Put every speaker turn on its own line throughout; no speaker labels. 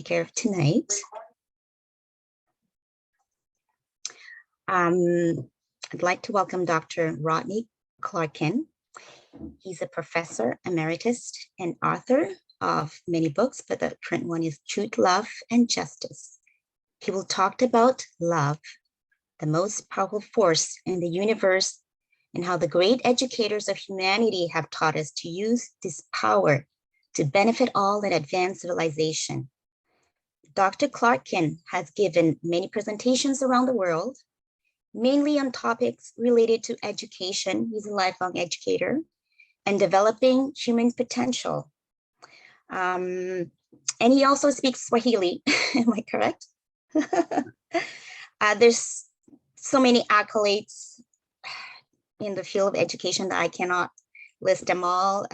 Speaker of tonight. I'd like to welcome Dr. Rodney Clarkin. He's a professor emeritus and author of many books, but the current one is Truth, Love, and Justice. He will talk about love, the most powerful force in the universe, and how the great educators of humanity have taught us to use this power to benefit all and advance civilization. Dr. Clarkin has given many presentations around the world, mainly on topics related to education. He's a lifelong educator and developing human potential. And he also speaks Swahili, am I correct? There's so many accolades in the field of education that I cannot list them all.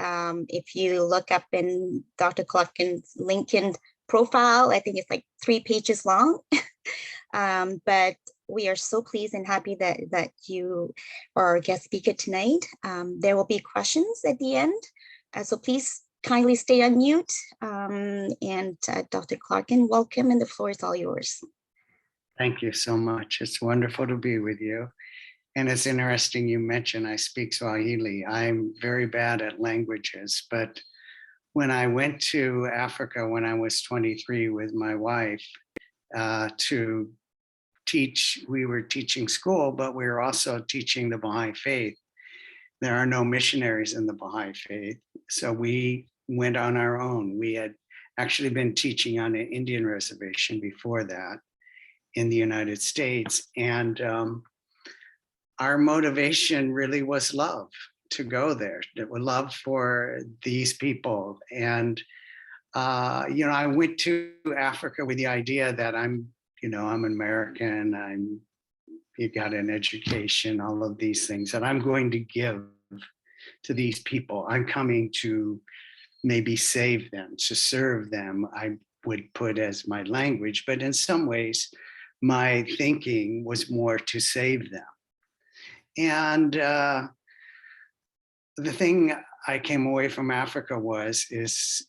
If you look up in Dr. Clarkin's LinkedIn profile, I think it's like 3 pages long. But we are so pleased and happy that you are our guest speaker tonight. There will be questions at the end. So please kindly stay on mute. Dr. Clarkin, welcome, and the floor is all yours.
Thank you so much. It's wonderful to be with you. And it's interesting you mentioned I speak Swahili. I'm very bad at languages, but when I went to Africa when I was 23 with my wife to teach, we were teaching school, but we were also teaching the Baha'i faith. There are no missionaries in the Baha'i faith, so we went on our own. We had actually been teaching on an Indian reservation before that in the United States, and our motivation really was love to go there, love for these people. And, I went to Africa with the idea that I'm American, you got an education, all of these things that I'm going to give to these people. I'm coming to maybe save them, to serve them, I would put as my language, but in some ways, my thinking was more to save them. And the thing I came away from Africa is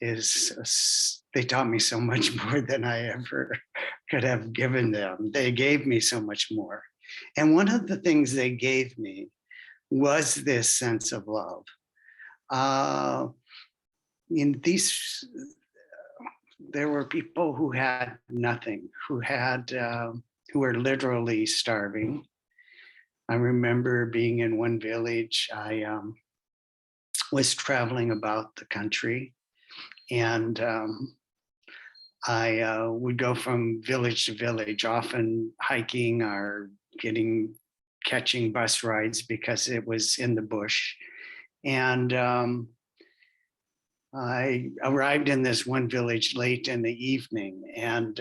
they taught me so much more than I ever could have given them. They gave me so much more. And one of the things they gave me was this sense of love. There were people who had nothing, who were literally starving. I remember being in one village. I was traveling about the country, and I would go from village to village, often hiking or catching bus rides because it was in the bush. And I arrived in this one village late in the evening, and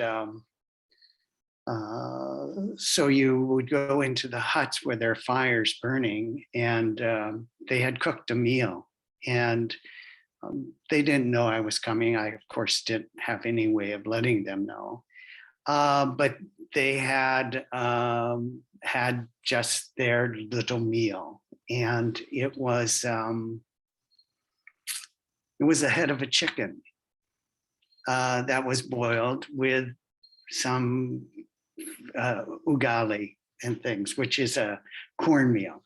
so you would go into the huts where there are fires burning, and they had cooked a meal, and they didn't know I was coming. I, of course, didn't have any way of letting them know, but they had had just their little meal, and it was a head of a chicken that was boiled with some ugali and things, which is a cornmeal.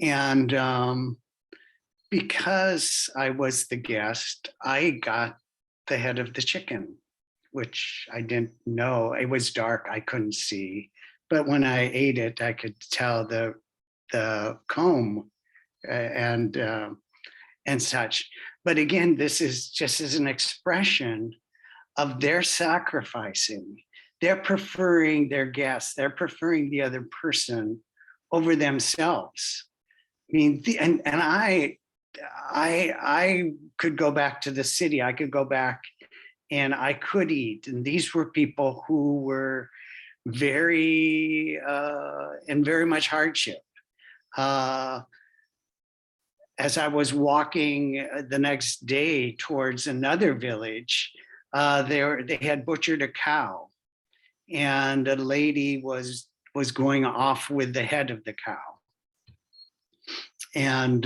And because I was the guest, I got the head of the chicken, which I didn't know. It was dark, I couldn't see. But when I ate it, I could tell the comb and such. But again, this is just as an expression of their sacrificing. They're preferring their guests. They're preferring the other person over themselves. I mean, I could go back to the city. I could go back and I could eat. And these were people who were very in very much hardship. As I was walking the next day towards another village, they had butchered a cow, and a lady was going off with the head of the cow. And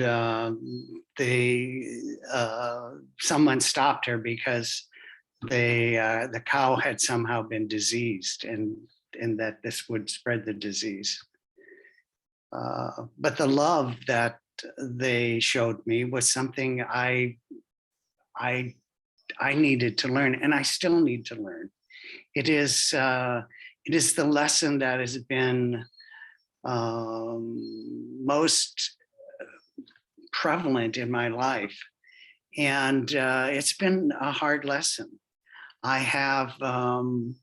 someone stopped her because the cow had somehow been diseased, and that this would spread the disease. But the love that they showed me was something I needed to learn, and I still need to learn. It is the lesson that has been most prevalent in my life, and it's been a hard lesson. I'm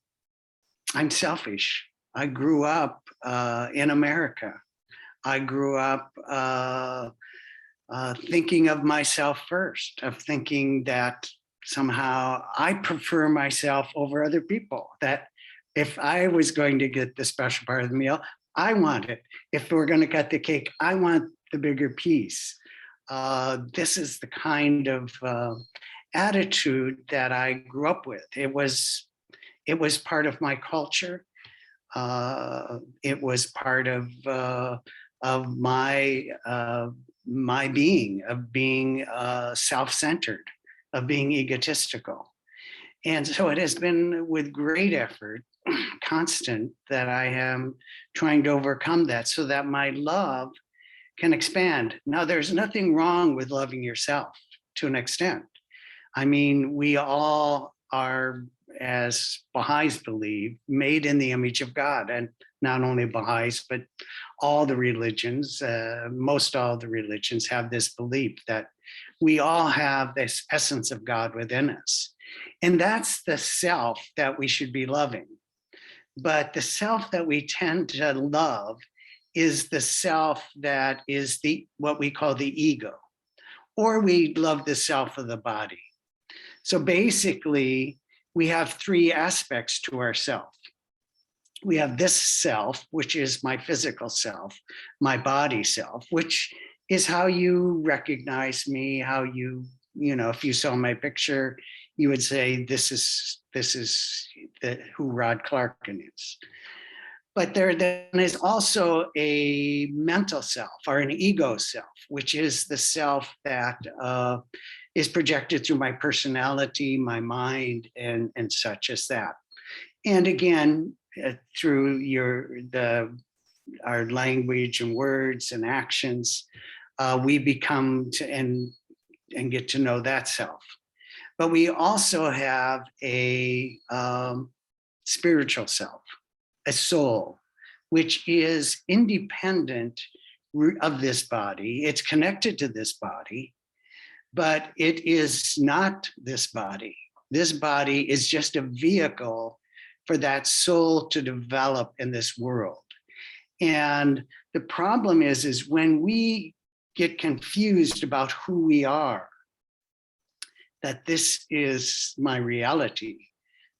selfish. I grew up in America. I grew up thinking of myself first, of thinking that somehow I prefer myself over other people, that if I was going to get the special part of the meal, I want it. If we're going to cut the cake, I want the bigger piece. This is the kind of attitude that I grew up with. It was part of my culture. It was part of my being, of being self-centered, of being egotistical. And so it has been with great effort, constant, that I am trying to overcome that so that my love can expand. Now, there's nothing wrong with loving yourself to an extent. I mean, we all are, as Baha'is believe, made in the image of God. And not only Baha'is, but all the religions, most all the religions have this belief that we all have this essence of God within us. And that's the self that we should be loving. But the self that we tend to love is the self that is what we call the ego, or we love the self of the body. So basically, we have three aspects to ourself. We have this self, which is my physical self, my body self, which is how you recognize me, how you know, if you saw my picture, you would say, this is who Rod Clarkin is. But there then is also a mental self, or an ego self, which is the self that is projected through my personality, my mind, and such as that. And again, through our language and words and actions, we become and get to know that self. But we also have a spiritual self, a soul, which is independent of this body. It's connected to this body, but it is not this body. This body is just a vehicle for that soul to develop in this world. And the problem is when we get confused about who we are, that this is my reality,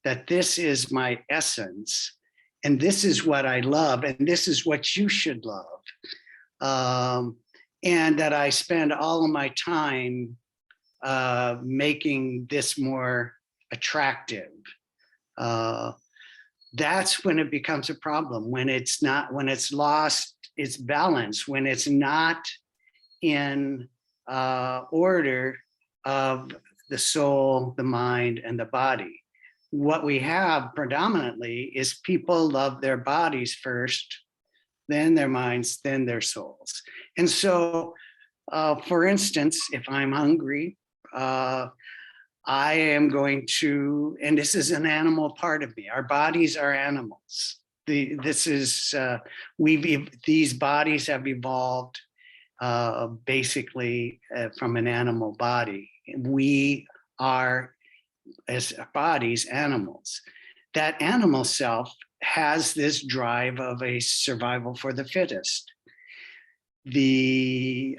that this is my essence, and this is what I love, and this is what you should love, and that I spend all of my time making this more attractive. That's when it becomes a problem, when it's lost its balance, when it's not in order of the soul, the mind, and the body. What we have predominantly is people love their bodies first, then their minds, then their souls. And so, for instance, if I'm hungry, I am going to, and this is an animal part of me. Our bodies are animals. These bodies have evolved basically from an animal body. We are, as bodies, animals. That animal self has this drive of a survival for the fittest. This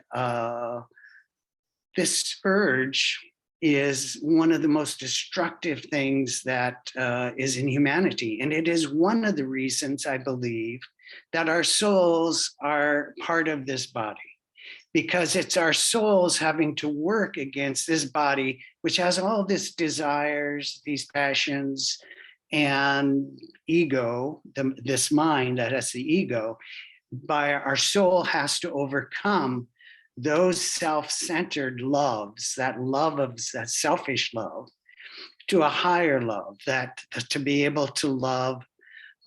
urge is one of the most destructive things that is in humanity. And it is one of the reasons, I believe, that our souls are part of this body, because it's our souls having to work against this body, which has all these desires, these passions, and ego, this mind that has the ego. By our soul has to overcome those self-centered loves, that love of that selfish love, to a higher love, that to be able to love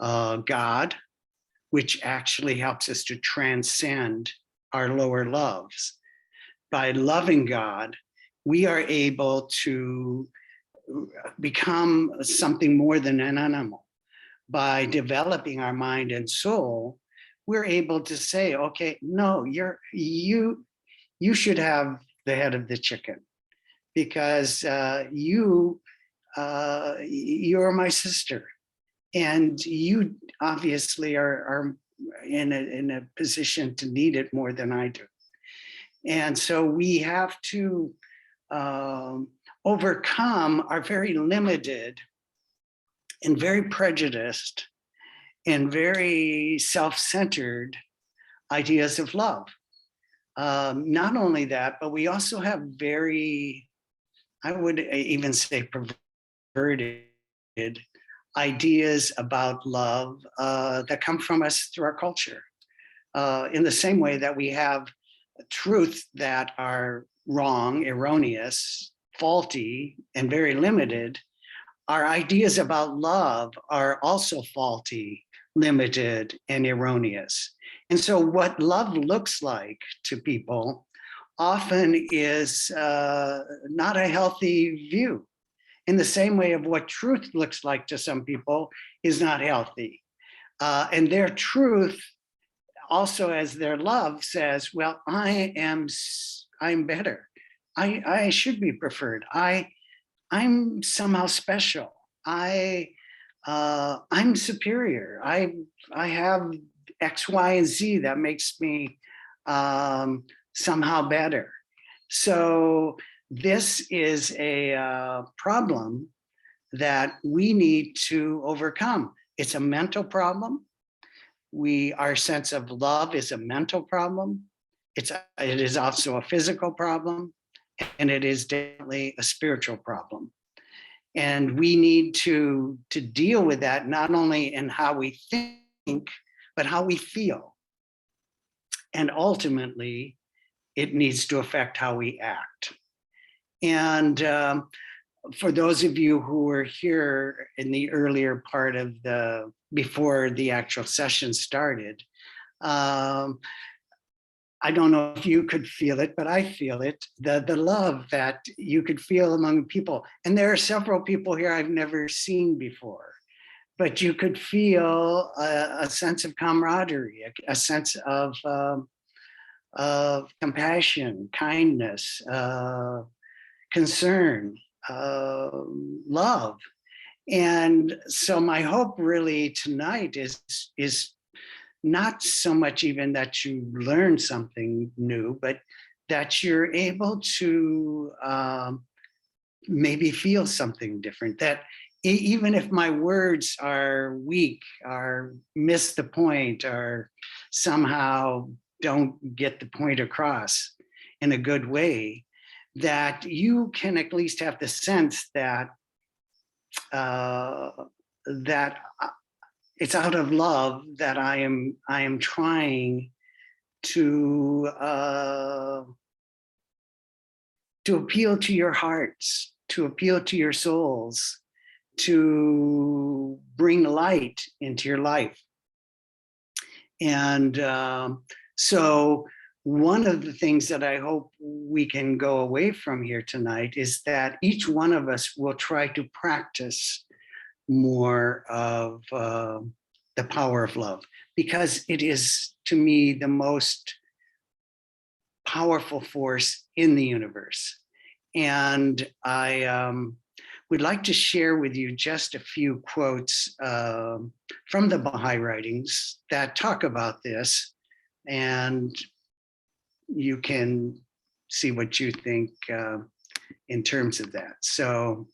God, which actually helps us to transcend our lower loves. By loving God, we are able to become something more than an animal. By developing our mind and soul, we're able to say, okay, no, you should have the head of the chicken, because you're my sister, and you obviously are in a position to need it more than I do. And so we have to overcome our very limited and very prejudiced and very self-centered ideas of love. Not only that, but we also have very, I would even say, perverted ideas about love that come from us through our culture. In the same way that we have truth that are wrong, erroneous, faulty, and very limited, our ideas about love are also faulty, limited, and erroneous. And so what love looks like to people often is not a healthy view. In the same way of what truth looks like to some people is not healthy. And their truth also, as their love, says, well, I'm better. I should be preferred. I'm somehow special. I'm superior. I have X, Y, and Z that makes me somehow better. So this is a problem that we need to overcome. It's a mental problem. Our sense of love is a mental problem. It is also a physical problem, and it is definitely a spiritual problem. And we need to deal with that, not only in how we think, but how we feel. And ultimately, it needs to affect how we act. And for those of you who were here in the earlier part of before the actual session started, I don't know if you could feel it, but I feel it, the love that you could feel among people. And there are several people here I've never seen before, but you could feel a sense of camaraderie, a sense of compassion, kindness, concern, love. And so my hope really tonight is not so much even that you learn something new, but that you're able to maybe feel something different, that even if my words are weak, or miss the point, or somehow don't get the point across in a good way, that you can at least have the sense that that it's out of love that I am trying to appeal to your hearts, to appeal to your souls, to bring light into your life. And so one of the things that I hope we can go away from here tonight is that each one of us will try to practice more of the power of love, because it is, to me, the most powerful force in the universe. And I would like to share with you just a few quotes from the Baha'i writings that talk about this, and you can see what you think in terms of that. So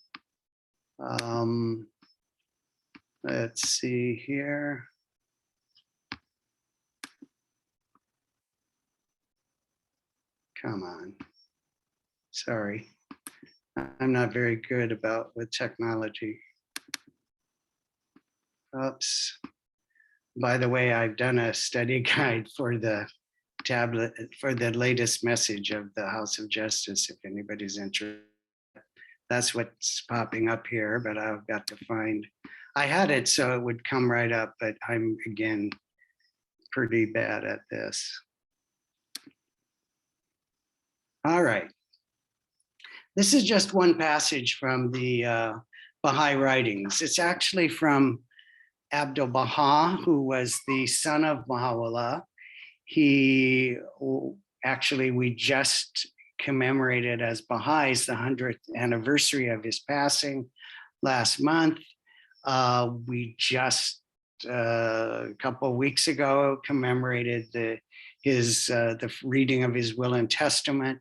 let's see here. Come on. Sorry. I'm not very good with technology. Oops. By the way, I've done a study guide for the tablet for the latest message of the House of Justice, if anybody's interested. That's what's popping up here, but I've got to find, I had it so it would come right up, but I'm, again, pretty bad at this. All right. This is just one passage from the Baha'i writings. It's actually from Abdu'l-Baha, who was the son of Baha'u'llah. He actually, we just commemorated as Baha'is the 100th anniversary of his passing last month. We just a couple of weeks ago commemorated the reading of his will and testament.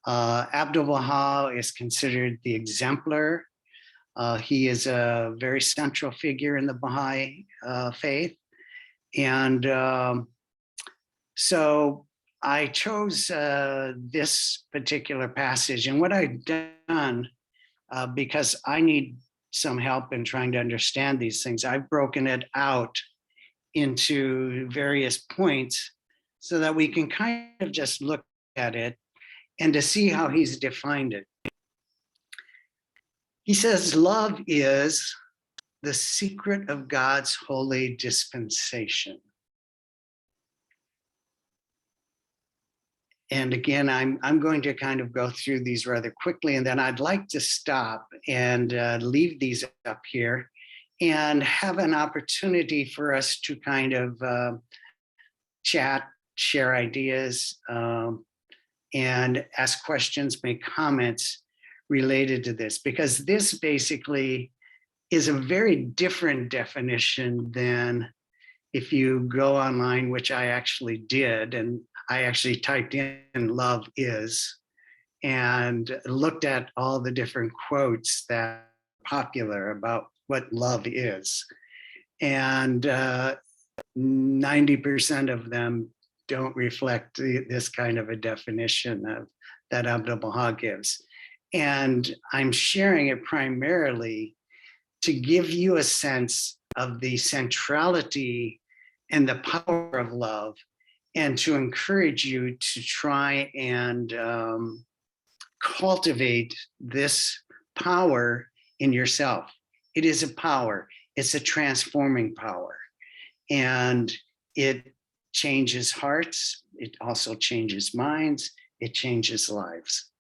Abdu'l-Baha is considered the exemplar. He is a very central figure in the Baha'i faith. And so I chose this particular passage. And what I've done, because I need some help in trying to understand these things, I've broken it out into various points so that we can kind of just look at it and to see how he's defined it. He says, love is the secret of God's holy dispensation. And again, I'm going to kind of go through these rather quickly, and then I'd like to stop and leave these up here and have an opportunity for us to kind of chat, share ideas, and ask questions, make comments related to this, because this basically is a very different definition than if you go online, which I actually did, and I actually typed in love is and looked at all the different quotes that are popular about what love is. And 90% of them don't reflect this kind of a definition that Abdu'l-Baha gives. And I'm sharing it primarily to give you a sense of the centrality and the power of love, and to encourage you to try and cultivate this power in yourself. It is a power. It's a transforming power. And it changes hearts. It also changes minds. It changes lives.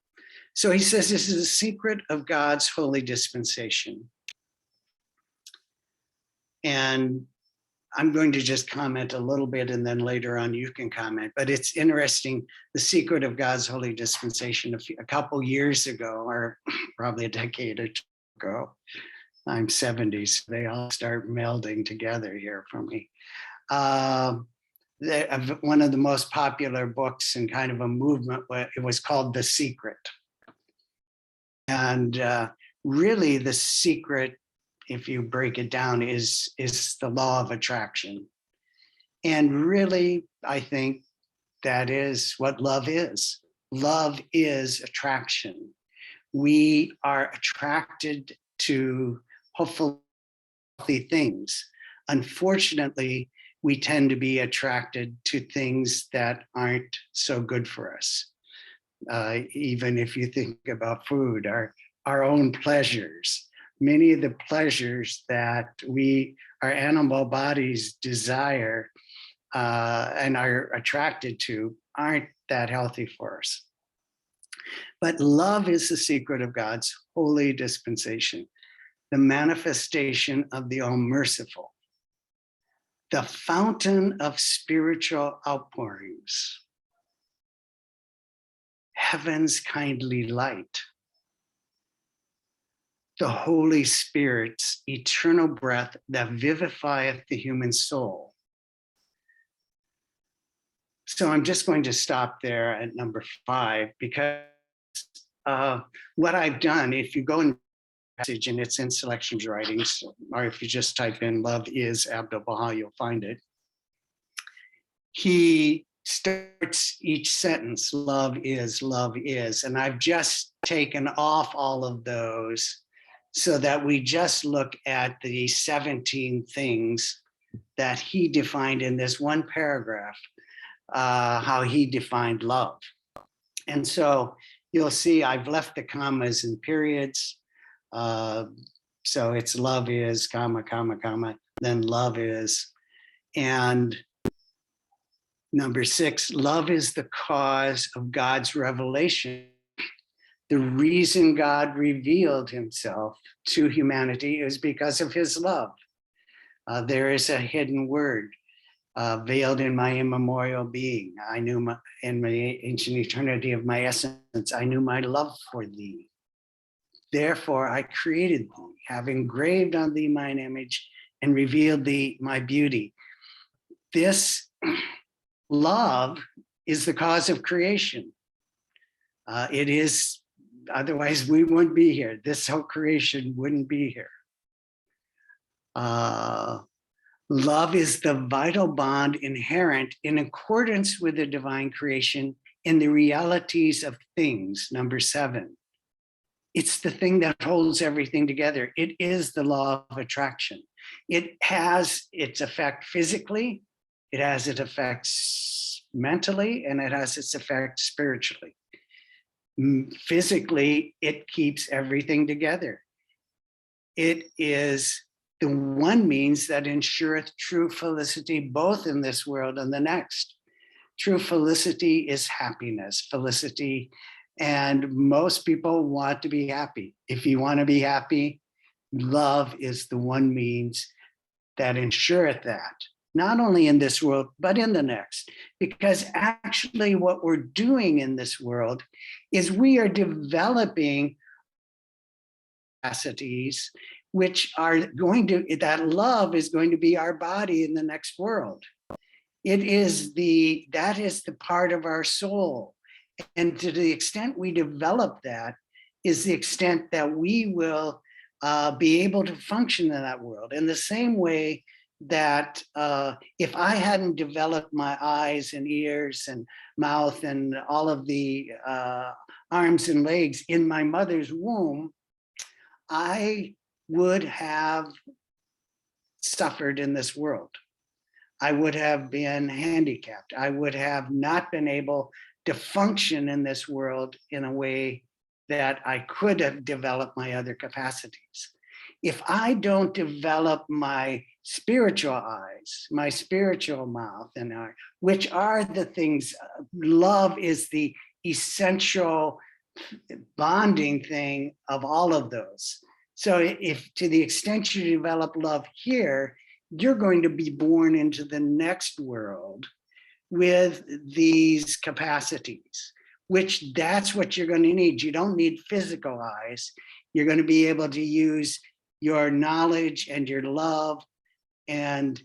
So he says this is a secret of God's holy dispensation. And I'm going to just comment a little bit, and then later on you can comment. But it's interesting, the secret of God's holy dispensation. A couple years ago, or probably a decade or two ago, I'm 70, so they all start melding together here for me. One of the most popular books and kind of a movement, it was called The Secret. And really the secret, if you break it down, is the law of attraction. And really, I think that is what love is. Love is attraction. We are attracted to hopefully healthy things. Unfortunately, we tend to be attracted to things that aren't so good for us. Even if you think about food, our own pleasures. Many of the pleasures that our animal bodies desire and are attracted to aren't that healthy for us. But love is the secret of God's holy dispensation, the manifestation of the all-merciful, the fountain of spiritual outpourings, heaven's kindly light, the Holy Spirit's eternal breath that vivifieth the human soul. So I'm just going to stop there at number 5, because what I've done, if you go in passage and it's in Selections Writings, or if you just type in love is Abdu'l-Baha, you'll find it. He starts each sentence, love is, and I've just taken off all of those so that we just look at the 17 things that he defined in this one paragraph, how he defined love. And so you'll see I've left the commas and periods. So it's love is, comma, comma, comma, then love is. And number 6, love is the cause of God's revelation. The reason God revealed himself to humanity is because of his love. There is a hidden word veiled in my immemorial being. I knew in my ancient eternity of my essence, I knew my love for thee. Therefore, I created thee, having engraved on thee mine image and revealed thee my beauty. This love is the cause of creation. It is, otherwise we wouldn't be here. This whole creation wouldn't be here. Love is the vital bond inherent in accordance with the divine creation in the realities of things, number 7. It's the thing that holds everything together. It is the law of attraction. It has its effect physically, it has its effects mentally, and it has its effect spiritually. Physically, it keeps everything together. It is the one means that ensureth true felicity both in this world and the next. True felicity is happiness, felicity, and most people want to be happy. If you want to be happy, love is the one means that ensureth that, not only in this world, but in the next. Because actually what we're doing in this world is we are developing capacities which are going to, that love is going to be our body in the next world. That is the part of our soul. And to the extent we develop that is the extent that we will be able to function in that world. In the same way that if I hadn't developed my eyes and ears and mouth and all of the arms and legs in my mother's womb, I would have suffered in this world. I would have been handicapped. I would have not been able to function in this world in a way that I could have developed my other capacities. If I don't develop my spiritual eyes, my spiritual mouth, and heart, which are the things, love is the essential bonding thing of all of those. So if to the extent you develop love here, you're going to be born into the next world with these capacities, which that's what you're going to need. You don't need physical eyes. You're going to be able to use your knowledge and your love and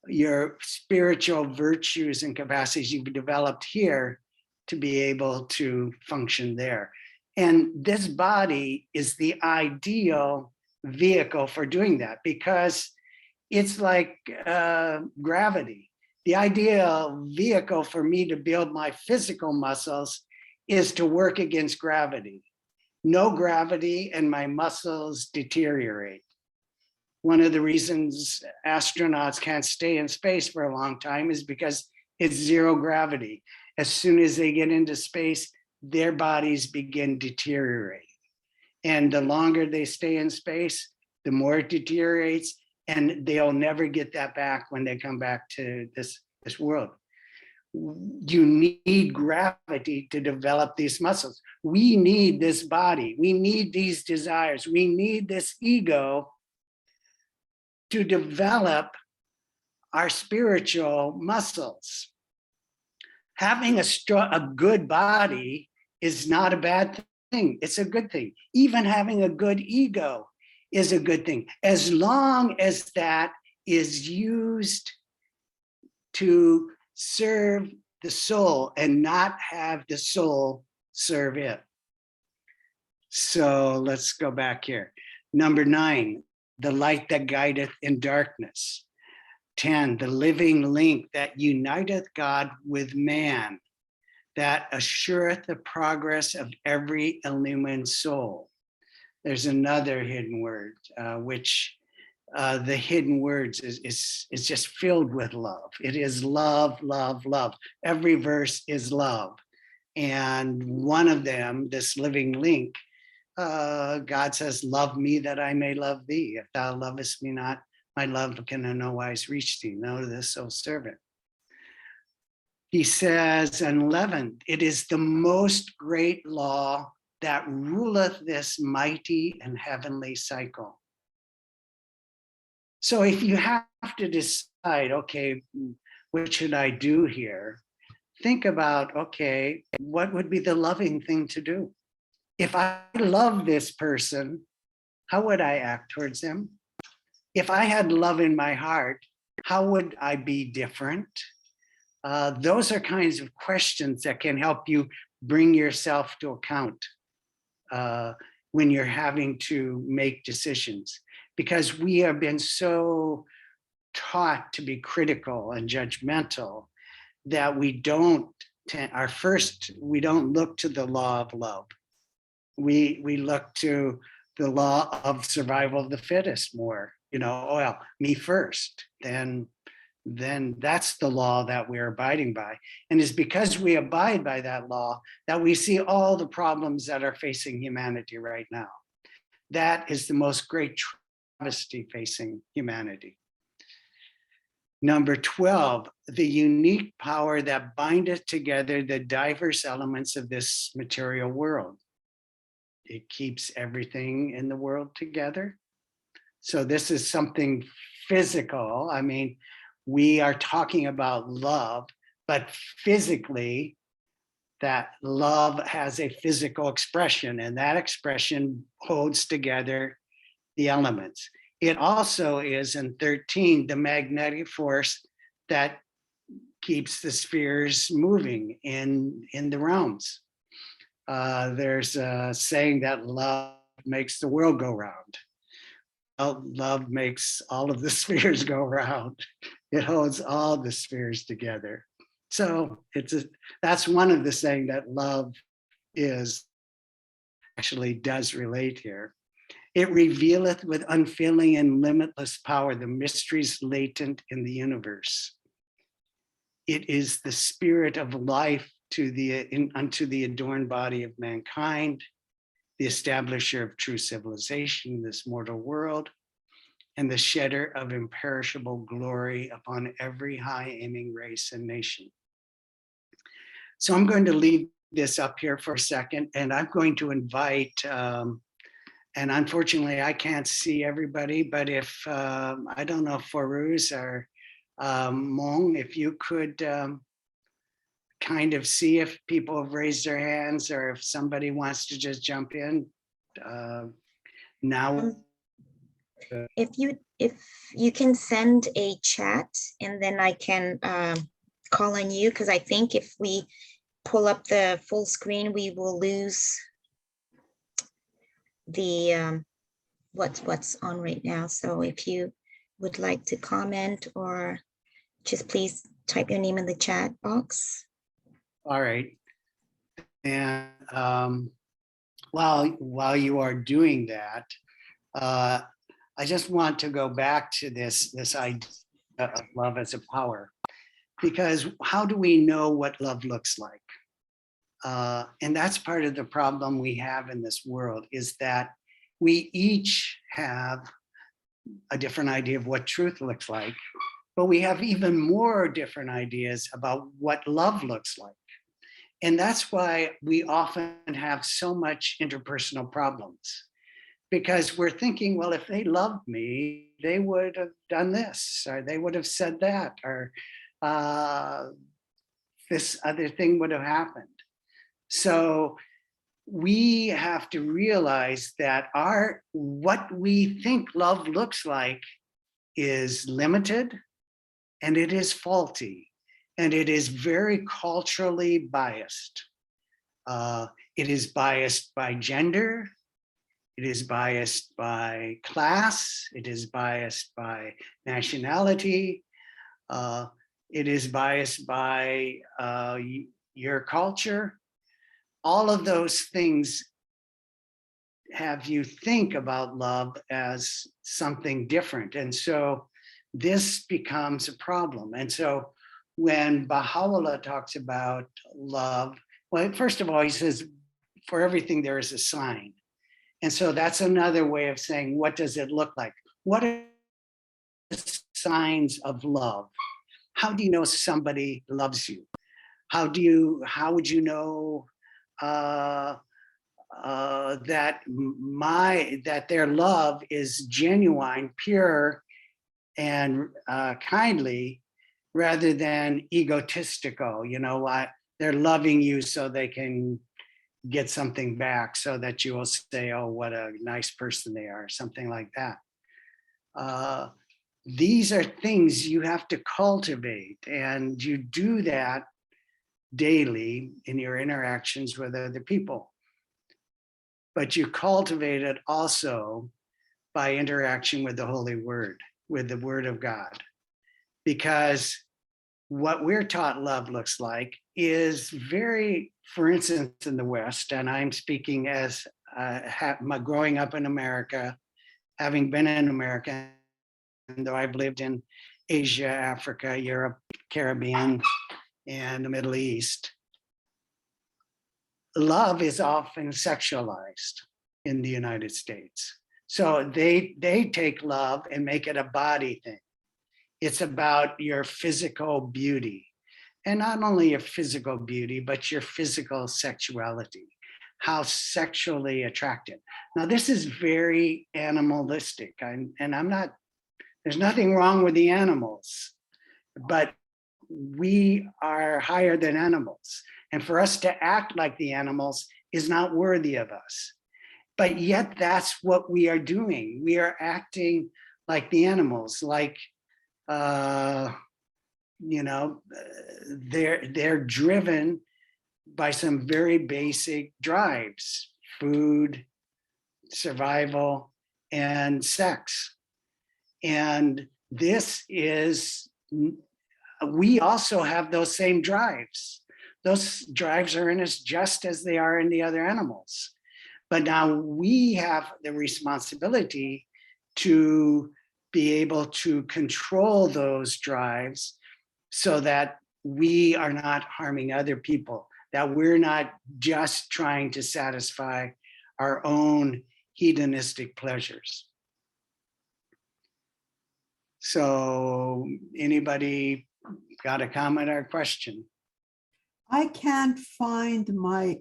your spiritual virtues and capacities you've developed here to be able to function there. And this body is the ideal vehicle for doing that because it's like gravity. The ideal vehicle for me to build my physical muscles is to work against gravity. No gravity and my muscles deteriorate. One of the reasons astronauts can't stay in space for a long time is because it's zero gravity. As soon as they get into space, their bodies begin deteriorating. And the longer they stay in space, the more it deteriorates, and they'll never get that back when they come back to this world. You need gravity to develop these muscles. We need this body. We need these desires. We need this ego to develop our spiritual muscles. Having a good body is not a bad thing. It's a good thing. Even having a good ego is a good thing, as long as that is used to serve the soul and not have the soul serve it. So let's go back here. Number 9, the light that guideth in darkness. 10, the living link that uniteth God with man, that assureth the progress of every illumined soul. There's another hidden word, which the hidden words is just filled with love. It is love, love, love. Every verse is love. And one of them, this living link, God says, love me that I may love thee. If thou lovest me not, my love can in no wise reach thee. Know this, O servant. He says in 11, it is the most great law that ruleth this mighty and heavenly cycle. So if you have to decide, okay, what should I do here? Think about, okay, what would be the loving thing to do? If I love this person, how would I act towards them? If I had love in my heart, how would I be different? Those are kinds of questions that can help you bring yourself to account when you're having to make decisions, because we have been so taught to be critical and judgmental that we don't look to the law of love. We look to the law of survival of the fittest more, well, me first, then that's the law that we're abiding by. And it's because we abide by that law that we see all the problems that are facing humanity right now. That is the most great travesty facing humanity. Number 12, the unique power that bindeth together the diverse elements of this material world. It keeps everything in the world together. So this is something physical. I mean, we are talking about love, but physically, that love has a physical expression, and that expression holds together the elements. It also is in 13, the magnetic force that keeps the spheres moving in the realms. There's a saying that love makes the world go round. Love makes all of the spheres go round. It holds all the spheres together. So that's one of the saying that love does relate here. It revealeth with unfailing and limitless power the mysteries latent in the universe. It is the spirit of life unto the adorned body of mankind, the establisher of true civilization in this mortal world, and the shedder of imperishable glory upon every high aiming race and nation. So I'm going to leave this up here for a second, and I'm going to invite, and unfortunately I can't see everybody, but if, I don't know, Farouz or Mong, if you could kind of see if people have raised their hands or if somebody wants to just jump in now.
If you can send a chat, and then I can call on you, because I think if we pull up the full screen, we will lose the what's on right now. So if you would like to comment, or just please type your name in the chat box.
All right. And while you are doing that, I just want to go back to this idea of love as a power, because how do we know what love looks like? And that's part of the problem we have in this world, is that we each have a different idea of what truth looks like, but we have even more different ideas about what love looks like. And that's why we often have so much interpersonal problems, because we're thinking, well, if they loved me, they would have done this, or they would have said that, or this other thing would have happened. So we have to realize that what we think love looks like is limited, and it is faulty, and it is very culturally biased. It is biased by gender. It is biased by class. It is biased by nationality. It is biased by your culture. All of those things have you think about love as something different. And so this becomes a problem. And so when Baha'u'llah talks about love, Well, first of all, he says, for everything there is a sign. And so that's another way of saying, what does it look like? What are the signs of love? How do you know somebody loves you? How would you know that their love is genuine, pure, and kindly, rather than egotistical? They're loving you so they can get something back, so that you will say, oh, what a nice person they are, something like that. These are things you have to cultivate, and you do that daily in your interactions with other people. But you cultivate it also by interaction with the Holy Word, with the Word of God. Because what we're taught love looks like is very, for instance, in the West, and I'm speaking as growing up in America, having been in America, and though I've lived in Asia, Africa, Europe, Caribbean, and the Middle East, love is often sexualized in the United States. So they take love and make it a body thing. It's about your physical beauty, and not only your physical beauty, but your physical sexuality, how sexually attractive. Now, this is very animalistic, there's nothing wrong with the animals, but we are higher than animals. And for us to act like the animals is not worthy of us. But yet that's what we are doing. We are acting like the animals, like, they're driven by some very basic drives: food, survival, and sex. And we also have those same drives. Those drives are in us just as they are in the other animals. But now we have the responsibility to be able to control those drives so that we are not harming other people, that we're not just trying to satisfy our own hedonistic pleasures. So anybody got a comment or a question?
I can't find my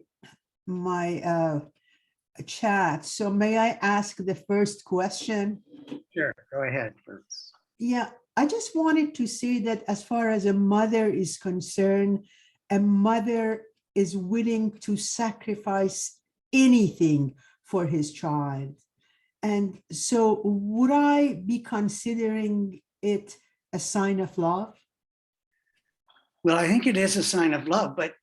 chat. So may I ask the first question?
Sure, go ahead first.
Yeah, I just wanted to say that as far as a mother is concerned, a mother is willing to sacrifice anything for his child. And so would I be considering it a sign of love?
Well, I think it is a sign of love, but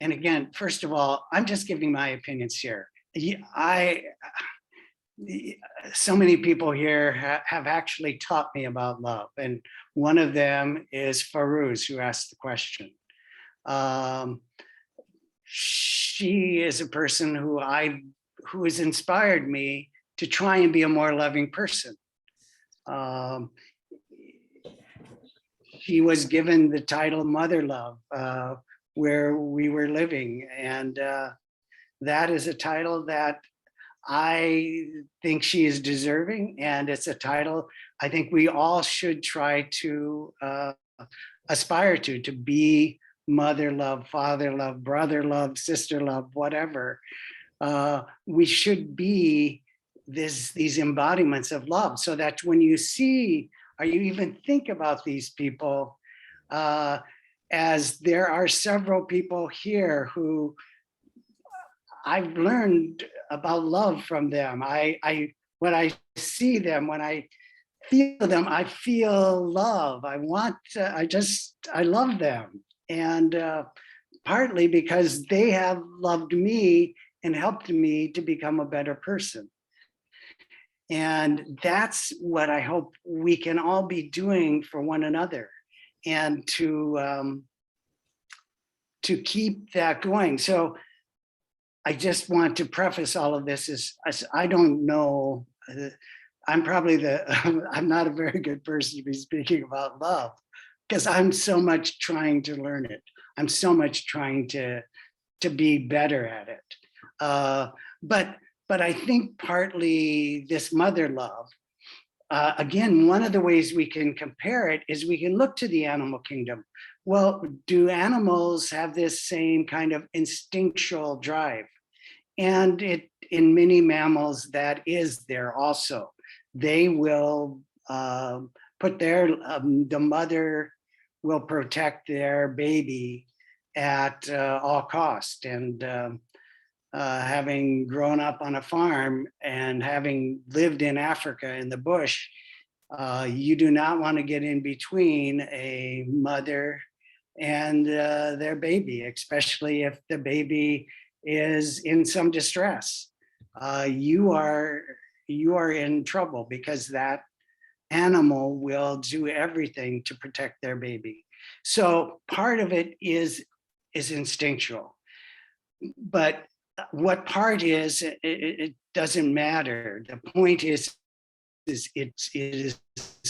and again, first of all, I'm just giving my opinions here. So many people here have actually taught me about love. And one of them is Farouz, who asked the question. She is a person who has inspired me to try and be a more loving person. She was given the title Mother Love where we were living. And that is a title that I think she is deserving. And it's a title I think we all should try to aspire to be mother love, father love, brother love, sister love, whatever. We should be these embodiments of love, so that when you see or you even think about these people, as there are several people here who I've learned about love from them. When I see them, when I feel them, I feel love. I love them. And partly because they have loved me and helped me to become a better person. And that's what I hope we can all be doing for one another, and to keep that going. So I just want to preface all of this as I don't know. I'm not a very good person to be speaking about love, because I'm so much trying to learn it. I'm so much trying to be better at it. But I think partly this mother love, again, one of the ways we can compare it is we can look to the animal kingdom. Well, do animals have this same kind of instinctual drive? And in many mammals, that is there also. They will put the mother will protect their baby at all cost. And having grown up on a farm and having lived in Africa in the bush, you do not want to get in between a mother and their baby, especially if the baby is in some distress. You are in trouble because that animal will do everything to protect their baby. So part of it is instinctual, but what part is, it doesn't matter. The point is it is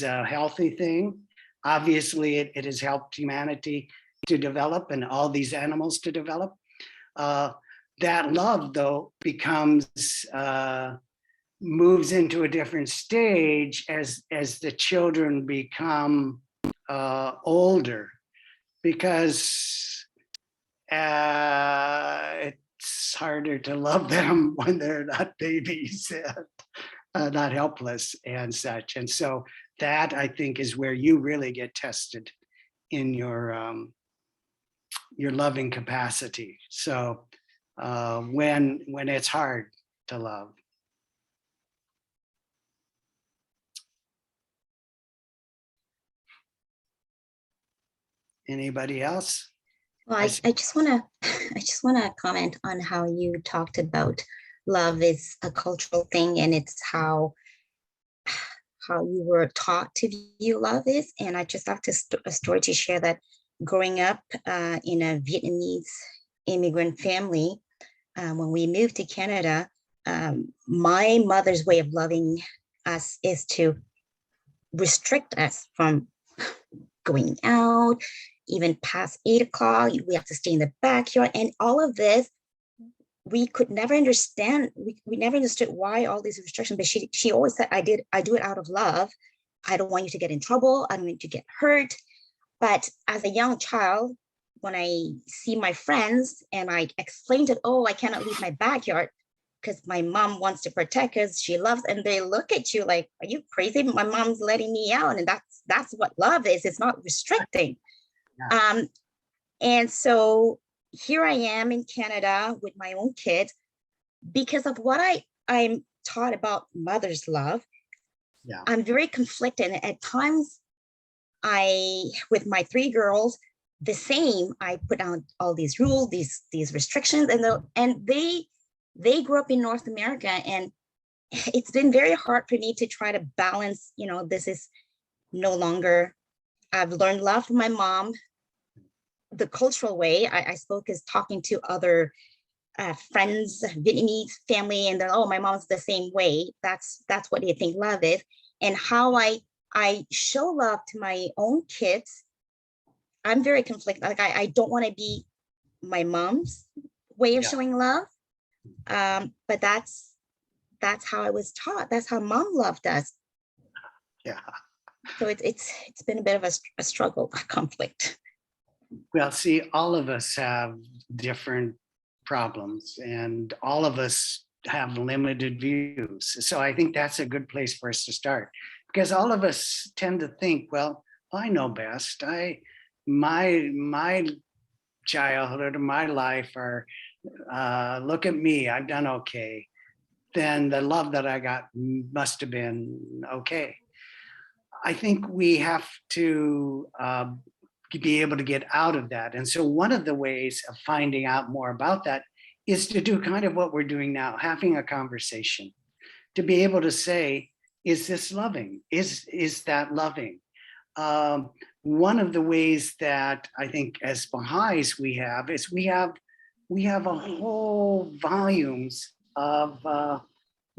a healthy thing. Obviously, it has helped humanity to develop and all these animals to develop. That love, though, moves into a different stage as the children become older, because it's harder to love them when they're not babies and not helpless and such. And so that, I think, is where you really get tested in your loving capacity. So when it's hard to love. Anybody else?
Well, I just want to comment on how you talked about love is a cultural thing, and it's how you were taught to view love is. And I just have a story to share that growing up in a Vietnamese immigrant family, when we moved to Canada, my mother's way of loving us is to restrict us from going out, even past 8 o'clock. We have to stay in the backyard, and all of this we could never understand. We never understood why all these restrictions, but she always said, I do it out of love. I don't want you to get in trouble. I don't want you to get hurt. But as a young child, when I see my friends and I explain to, oh, I cannot leave my backyard because my mom wants to protect us, she loves, and they look at you like, are you crazy? My mom's letting me out. And that's what love is. It's not restricting. Yeah. And so here I am in Canada with my own kids because of what I'm taught about mother's love. Yeah. I'm very conflicted. And at times with my 3 girls, the same, I put down all these rules, these restrictions, and they grew up in North America, and it's been very hard for me to try to balance, this is no longer, I've learned love from my mom. The cultural way I spoke is talking to other friends, Vietnamese family, and they're, oh, my mom's the same way. That's what they think love is. And how I show love to my own kids, I'm very conflicted. Like I don't want to be my mom's way of showing love. But that's how I was taught. That's how mom loved us.
Yeah.
So it's been a bit of a struggle, a conflict.
Well, see, all of us have different problems, and all of us have limited views. So I think that's a good place for us to start, because all of us tend to think, well, I know best. My childhood and my life are, look at me, I've done okay. Then the love that I got must have been okay. I think we have to be able to get out of that. And so one of the ways of finding out more about that is to do kind of what we're doing now, having a conversation, to be able to say, is this loving? Is that loving? One of the ways that I think as Baha'is we have a whole volumes of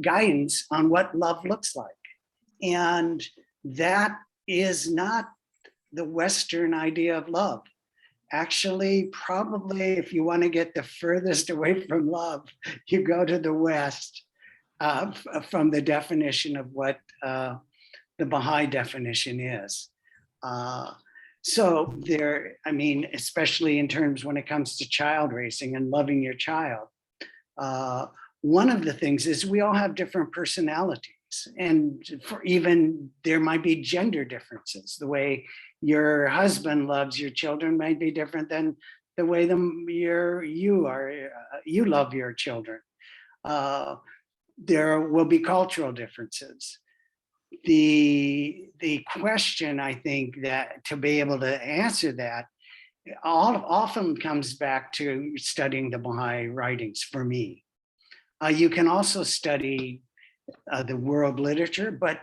guidance on what love looks like. And that is not the Western idea of love. actually, probably if you want to get the furthest away from love, you go to the West from the definition of what the Baha'i definition is. So there, I mean, especially in terms when it comes to child raising and loving your child, one of the things is we all have different personalities, and for even there might be gender differences. The way your husband loves your children might be different than the way you love your children. There will be cultural differences. The question, I think, that to be able to answer that often comes back to studying the Baha'i writings for me. You can also study the world literature, but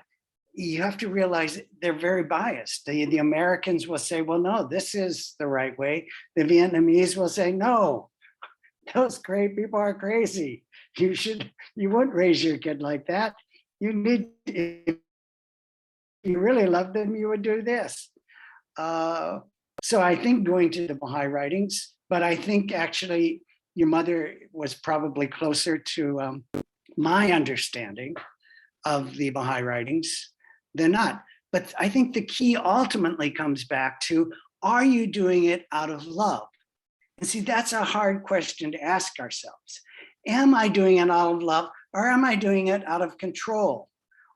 you have to realize they're very biased. The Americans will say, well, no, this is the right way. The Vietnamese will say, no, those great people are crazy. You wouldn't raise your kid like that. You need, if you really love them, you would do this. So I think going to the Baha'i writings, but I think actually your mother was probably closer to my understanding of the Baha'i writings than not. But I think the key ultimately comes back to, are you doing it out of love? And see, that's a hard question to ask ourselves. Am I doing it out of love, or am I doing it out of control,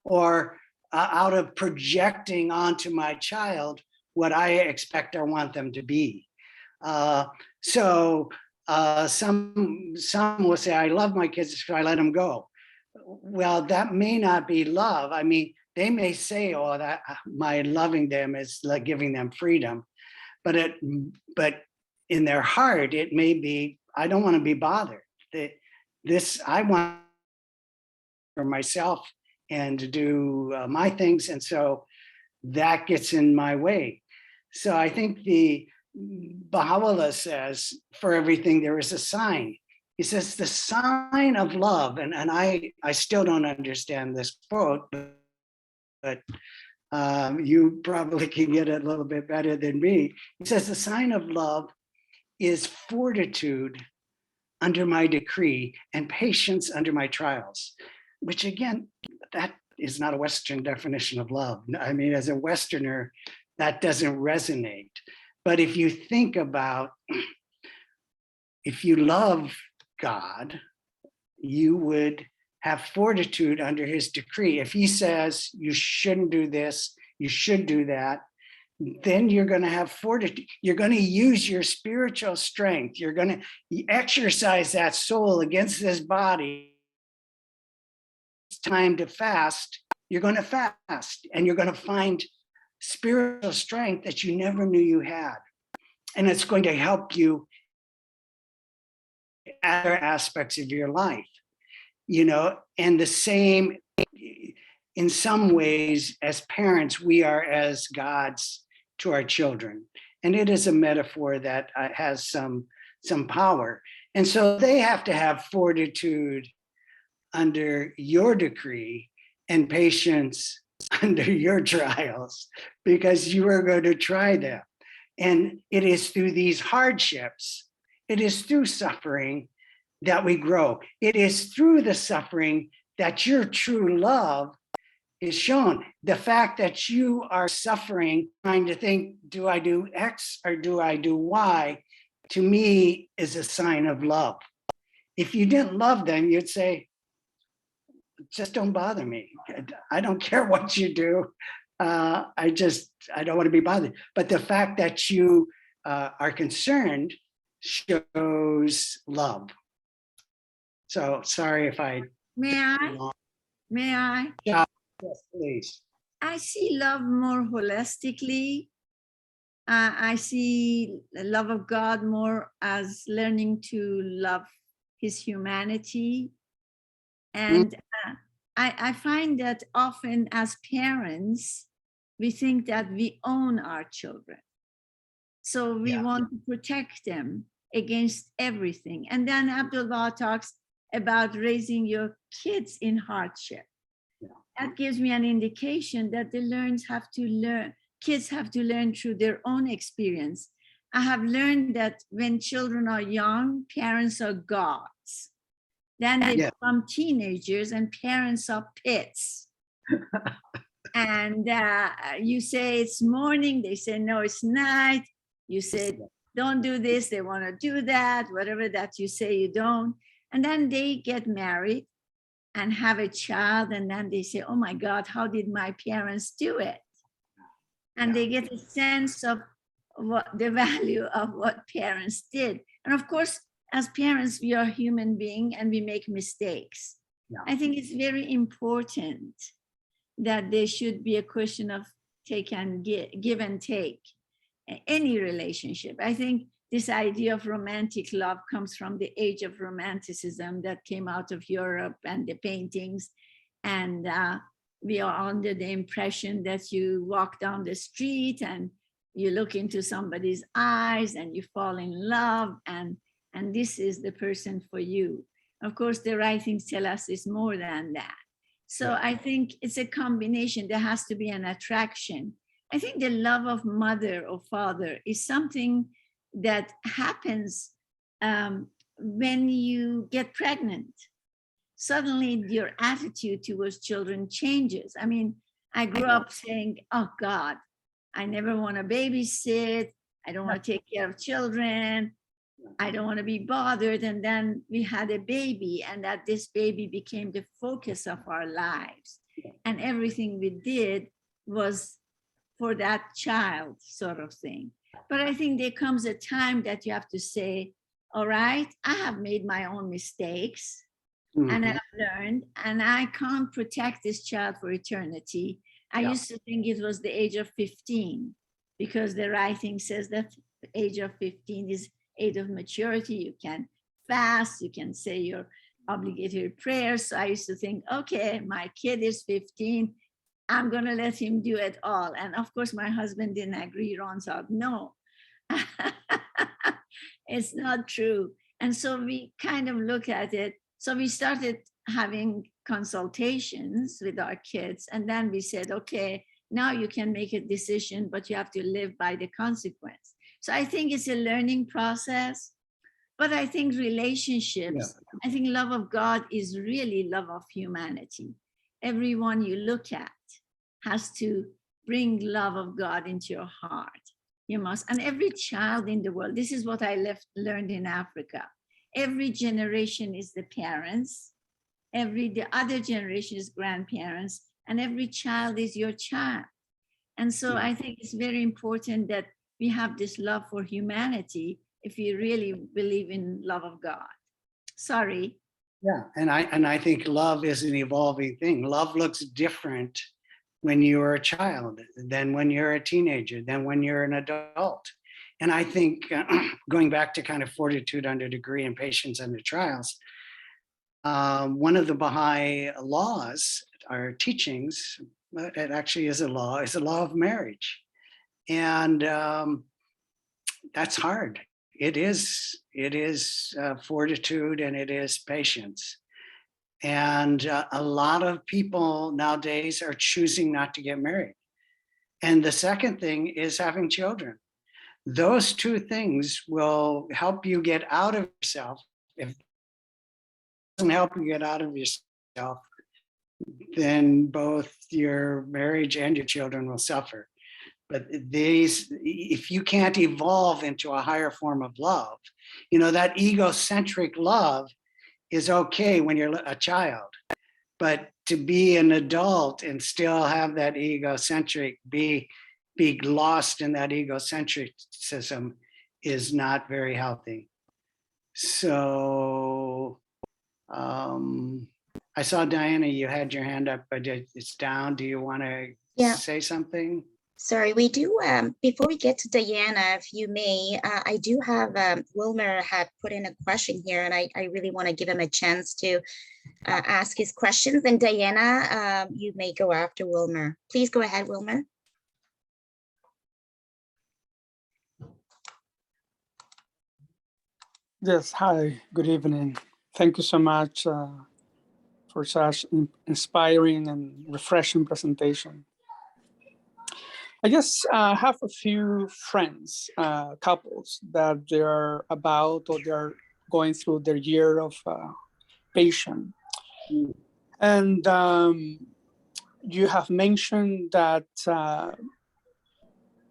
or out of projecting onto my child what I expect or want them to be? Some will say, I love my kids, so I let them go. Well, that may not be love. I mean, they may say, oh, that my loving them is like giving them freedom, but in their heart, it may be, I don't want to be bothered. I want for myself and to do my things. And so that gets in my way. So I think the Baha'u'llah says, for everything there is a sign. He says the sign of love, and I still don't understand this quote, but you probably can get it a little bit better than me. He says the sign of love is fortitude under my decree and patience under my trials, which again, that is not a Western definition of love. I mean, as a Westerner, that doesn't resonate. But if you think about, if you love God, you would have fortitude under his decree. If he says you shouldn't do this, you should do that, then you're going to have fortitude. You're going to use your spiritual strength. You're going to exercise that soul against this body. It's time to fast. You're going to fast, and you're going to find spiritual strength that you never knew you had. And it's going to help you in other aspects of your life, and the same in some ways as parents, we are as gods to our children. And it is a metaphor that has some power. And so they have to have fortitude under your decree and patience under your trials, because you are going to try them. And it is through these hardships, it is through suffering that we grow. It is through the suffering that your true love is shown. The fact that you are suffering, trying to think, do I do X or do I do Y, to me is a sign of love. If you didn't love them, you'd say, just don't bother me. I don't care what you do. I don't want to be bothered. But the fact that you are concerned shows love. So sorry if I.
May I? May I?
Yes, please.
I see love more holistically. I see the love of God more as learning to love his humanity. And I find that often as parents, we think that we own our children. So we want to protect them against everything. And then Abdullah talks about raising your kids in hardship. That gives me an indication that kids have to learn through their own experience. I have learned that when children are young, parents are gods. Then they
Yeah.
become teenagers and parents are pits. And you say it's morning, they say, no, it's night. You say, don't do this, they want to do that, whatever that you say, you don't. And then they get married and have a child. And then they say, oh my God, how did my parents do it? And they get a sense of what the value of what parents did. And of course, as parents, we are human beings and we make mistakes.
Yeah.
I think it's very important that there should be a question of take and give and take, any relationship. I think this idea of romantic love comes from the age of romanticism that came out of Europe and the paintings. And we are under the impression that you walk down the street and you look into somebody's eyes and you fall in love, and this is the person for you. Of course, the writings tell us it's more than that. So I think it's a combination. There has to be an attraction. I think the love of mother or father is something that happens when you get pregnant. Suddenly your attitude towards children changes. I mean, I grew up saying, oh God, I never want to babysit. I don't want to take care of children. I don't want to be bothered. And then we had a baby, and that this baby became the focus of our lives. And everything we did was for that child, sort of thing. But I think there comes a time that you have to say, all right, I have made my own mistakes. And I've learned, and I can't protect this child for eternity. I used to think it was the age of 15, because the writing says that the age of 15 is age of maturity. You can fast, you can say your obligatory prayers. So I used to think, okay, my kid is 15, I'm gonna let him do it all. And of course, my husband didn't agree. Ron said, no, it's not true. And so we kind of look at it. So we started having consultations with our kids. And then we said, okay, now you can make a decision, but you have to live by the consequence. So I think it's a learning process. But I think relationships, I think love of God is really love of humanity. Everyone you look at has to bring love of God into your heart. You must, and every child in the world, this is what I learned in Africa. Every generation is the parents, the other generation is grandparents, and every child is your child. And so I think it's very important that we have this love for humanity if you really believe in love of God. Sorry.
Yeah, and I think love is an evolving thing. Love looks different when you are a child than when you're a teenager, than when you're an adult. And I think going back to kind of fortitude under degree and patience under trials, one of the Baha'i laws, our teachings, but it actually is a law of marriage. And that's hard. It is fortitude, and it is patience. And a lot of people nowadays are choosing not to get married. And the second thing is having children. Those two things will help you get out of yourself. If it doesn't help you get out of yourself, then both your marriage and your children will suffer. But if you can't evolve into a higher form of love, that egocentric love is okay when you're a child. But to be an adult and still have that egocentric, be lost in that egocentricism is not very healthy. So I saw Diana, you had your hand up, but it's down. Do you want to say something?
Sorry, we do, before we get to Diana, if you may, I do have, Wilmer had put in a question here, and I really want to give him a chance to ask his questions. And Diana, you may go after Wilmer. Please go ahead, Wilmer.
Yes, hi, good evening. Thank you so much for such inspiring and refreshing presentation. I just have a few friends, couples that they're about or they're going through their year of patient. And you have mentioned that,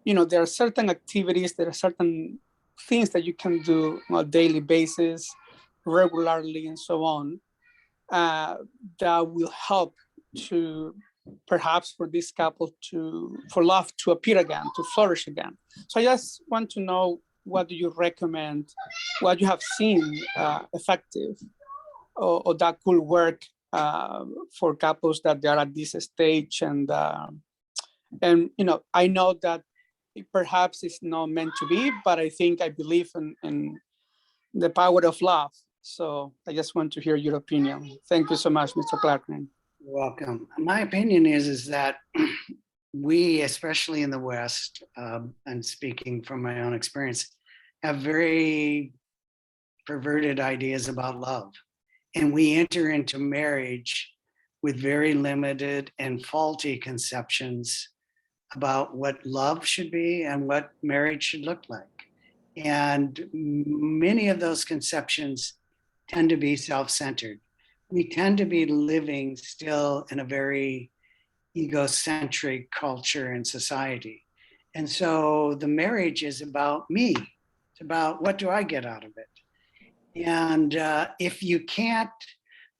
there are certain activities, there are certain things that you can do on a daily basis, regularly, and so on, that will help to perhaps for this couple for love to appear again, to flourish again. So I just want to know, what do you recommend, what you have seen effective or that could work for couples that they are at this stage? And I know that perhaps it's not meant to be, but I believe in the power of love. So I just want to hear your opinion. Thank you so much, Mr. Clarkin.
You're welcome. My opinion is that we, especially in the West, and speaking from my own experience, have very perverted ideas about love. And we enter into marriage with very limited and faulty conceptions about what love should be and what marriage should look like. And many of those conceptions tend to be self-centered. We tend to be living still in a very egocentric culture and society. And so the marriage is about me. It's about, what do I get out of it? And if you can't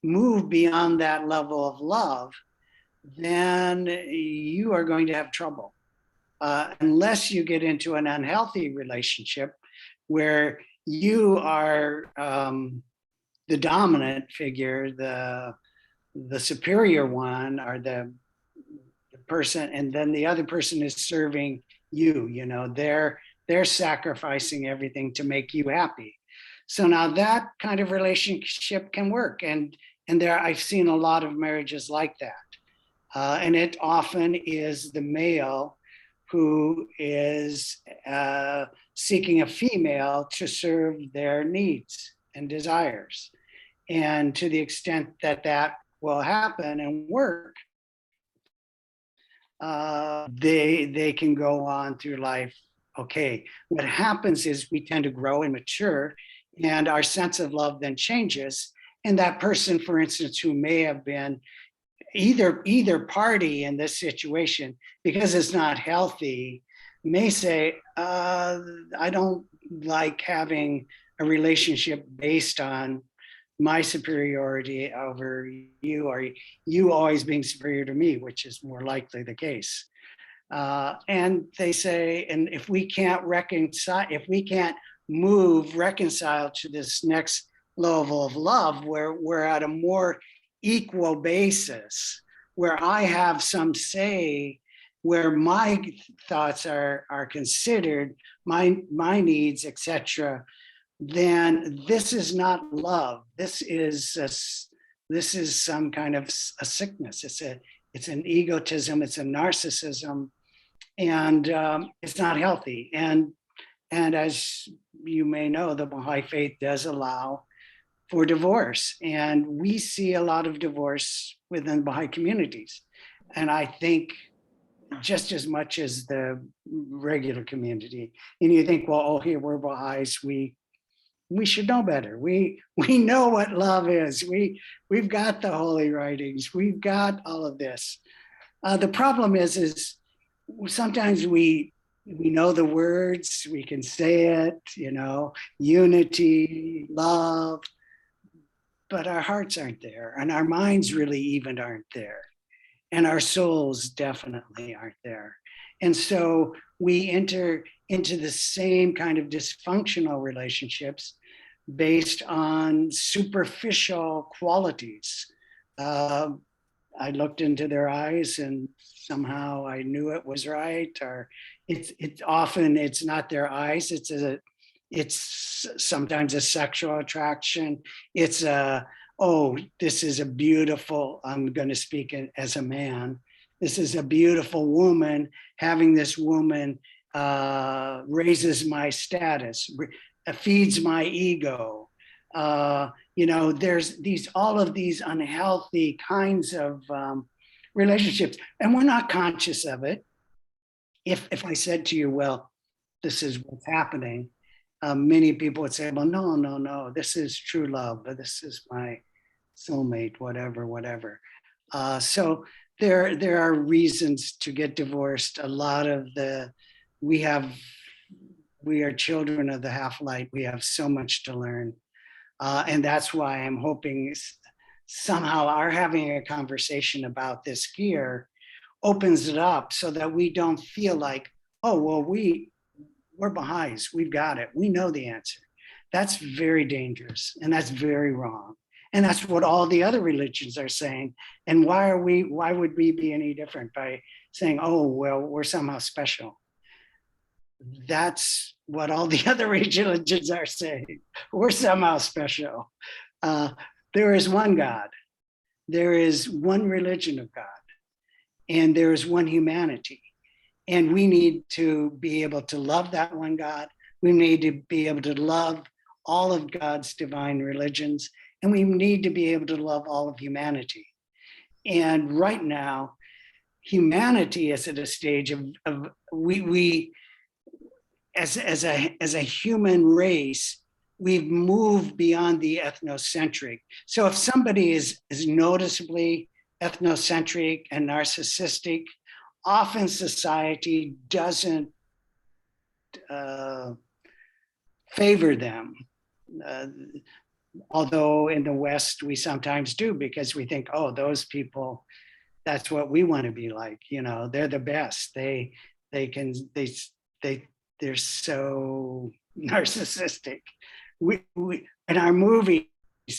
move beyond that level of love, then you are going to have trouble. Unless you get into an unhealthy relationship where you are the dominant figure, the superior one, or the person, and then the other person is serving you. They're sacrificing everything to make you happy. So now that kind of relationship can work, and there I've seen a lot of marriages like that, and it often is the male who is seeking a female to serve their needs and desires. And to the extent that that will happen and work, they can go on through life okay. What happens is we tend to grow and mature, and our sense of love then changes. And that person, for instance, who may have been either party in this situation, because it's not healthy, may say, I don't like having a relationship based on my superiority over you, or you always being superior to me, which is more likely the case. And they say, and if we can't reconcile, if we can't reconcile to this next level of love, where we're at a more equal basis, where I have some say, where my thoughts are considered, my needs, etc., then this is not love. This is some kind of a sickness. It's an egotism. It's a narcissism, and it's not healthy. And as you may know, the Baha'i faith does allow for divorce, and we see a lot of divorce within Baha'i communities. And I think just as much as the regular community. And you think, well, oh, here we're Baha'is, we should know better. We know what love is. We've got the holy writings. We've got all of this. The problem is sometimes we know the words, we can say it, unity, love, but our hearts aren't there, and our minds really even aren't there, and our souls definitely aren't there. And so we enter into the same kind of dysfunctional relationships based on superficial qualities. I looked into their eyes and somehow I knew it was right, or it's often not their eyes, it's sometimes a sexual attraction. It's this is a beautiful, I'm going to speak as a man, this is a beautiful woman. Having this woman raises my status, feeds my ego. There's all of these unhealthy kinds of relationships, and we're not conscious of it. if I said to you, well, this is what's happening, many people would say, well, no, no, no, this is true love, but this is my soulmate, whatever. So there are reasons to get divorced. A lot of we are children of the half-light. We have so much to learn. And that's why I'm hoping somehow our having a conversation about this fear opens it up so that we don't feel like, oh, well, we're Baha'is, we've got it, we know the answer. That's very dangerous and that's very wrong. And that's what all the other religions are saying. And why would we be any different by saying, oh, well, we're somehow special? That's what all the other religions are saying. We're somehow special. There is one God. There is one religion of God. And there is one humanity. And we need to be able to love that one God. We need to be able to love all of God's divine religions. And we need to be able to love all of humanity. And right now, humanity is at a stage of we as a human race, we've moved beyond the ethnocentric. So if somebody is noticeably ethnocentric and narcissistic, often society doesn't favor them. Although in the West, we sometimes do because we think, oh, those people, that's what we want to be like. You know, they're the best. They're so narcissistic. We in our movies,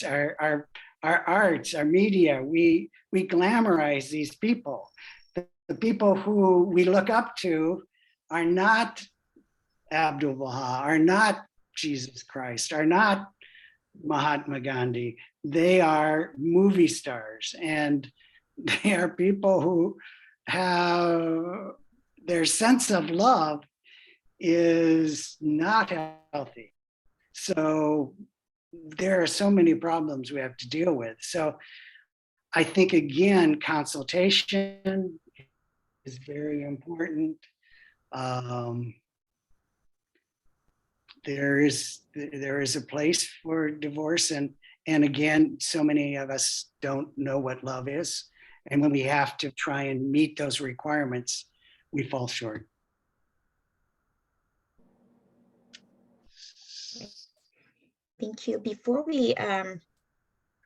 our arts, our media, we glamorize these people. The people who we look up to are not Abdul Baha, are not Jesus Christ, are not Mahatma Gandhi. They are movie stars, and they are people who have their sense of love is not healthy. So there are so many problems we have to deal with. So I think, again, consultation is very important. There is a place for divorce, and again, so many of us don't know what love is, and when we have to try and meet those requirements, we fall short.
Thank you. Before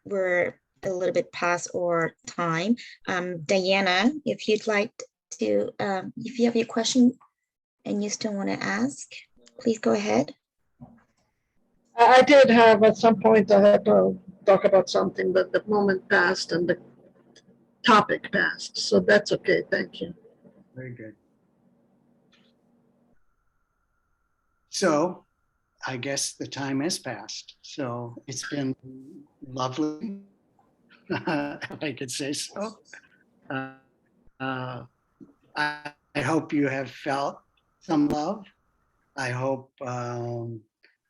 we're a little bit past our time, Diana, if you'd like to, if you have your question and you still want to ask, please go ahead.
I did have at some point, I had to talk about something, but the moment passed and the topic passed. So that's okay. Thank you.
Very good. So I guess the time has passed. So it's been lovely, if I could say so. I hope you have felt some love. I hope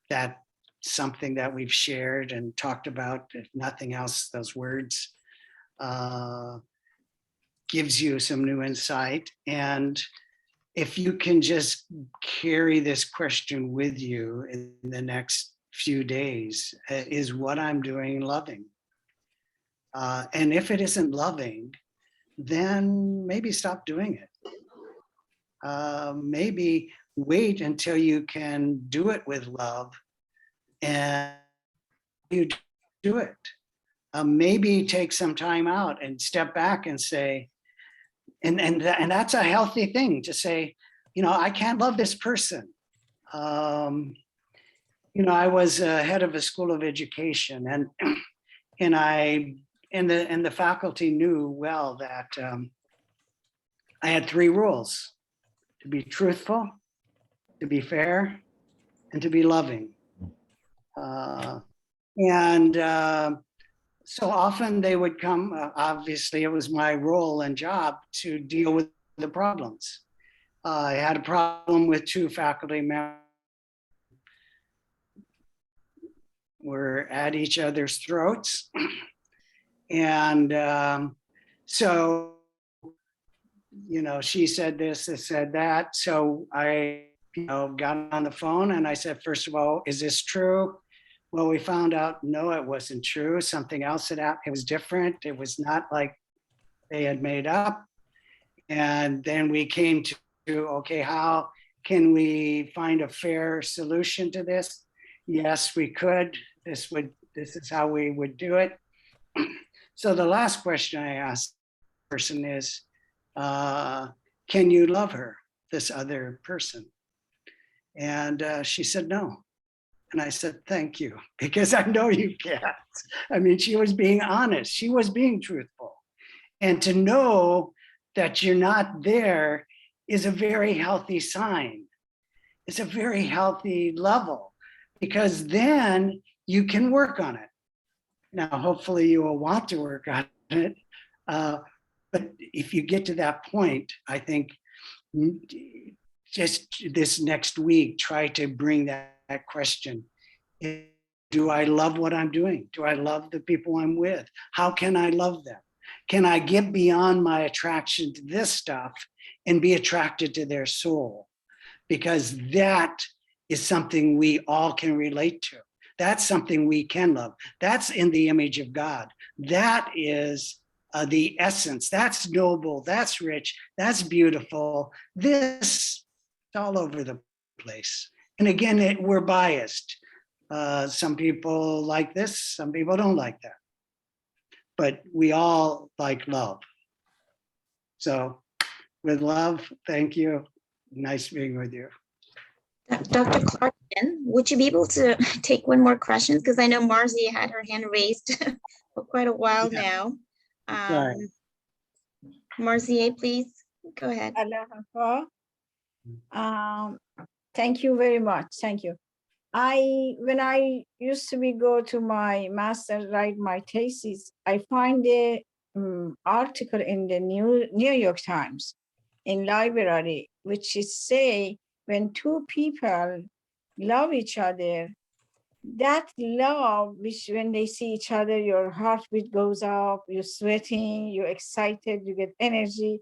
that something that we've shared and talked about, if nothing else, those words gives you some new insight. And if you can just carry this question with you in the next few days, is what I'm doing loving? And if it isn't loving, then maybe stop doing it. Maybe wait until you can do it with love, and you do it. Maybe take some time out and step back and say, and that's a healthy thing to say, you know, I can't love this person. You know, I was head of a school of education, and the faculty knew well that I had 3 rules: to be truthful, to be fair, and to be loving. So often they would come, obviously it was my role and job to deal with the problems. I had a problem with 2 faculty members were at each other's throats. And so she said this, I said that. So I, got on the phone and I said, first of all, is this true? Well, we found out, no, it wasn't true. Something else had happened. It was different. It was not like they had made up. And then we came to, okay, how can we find a fair solution to this? Yes, we could. This is how we would do it. So the last question I asked the person is, can you love her, this other person? And she said no. And I said, thank you, because I know you can't. I mean, she was being honest. She was being truthful. And to know that you're not there is a very healthy sign. It's a very healthy level, because then you can work on it. Now, hopefully you will want to work on it. But if you get to that point, I think just this next week, try to bring that question. Do I love what I'm doing? Do I love the people I'm with? How can I love them? Can I get beyond my attraction to this stuff and be attracted to their soul? Because that is something we all can relate to. That's something we can love. That's in the image of God. That is the essence. That's noble. That's rich. That's beautiful. This all over the place. And again, we're biased. Some people like this, some people don't like that. But we all like love. So with love, thank you. Nice being with you.
Dr. Clarkin, would you be able to take one more question? Because I know Marzi had her hand raised for quite a while now.
Right.
Marzieh, please go ahead.
Thank you very much. Thank you. When I used to go to my master's, write my thesis, I find a article in the New York Times in library, which is say when two people love each other, that love, which when they see each other, your heartbeat goes up, you're sweating, you're excited, you get energy,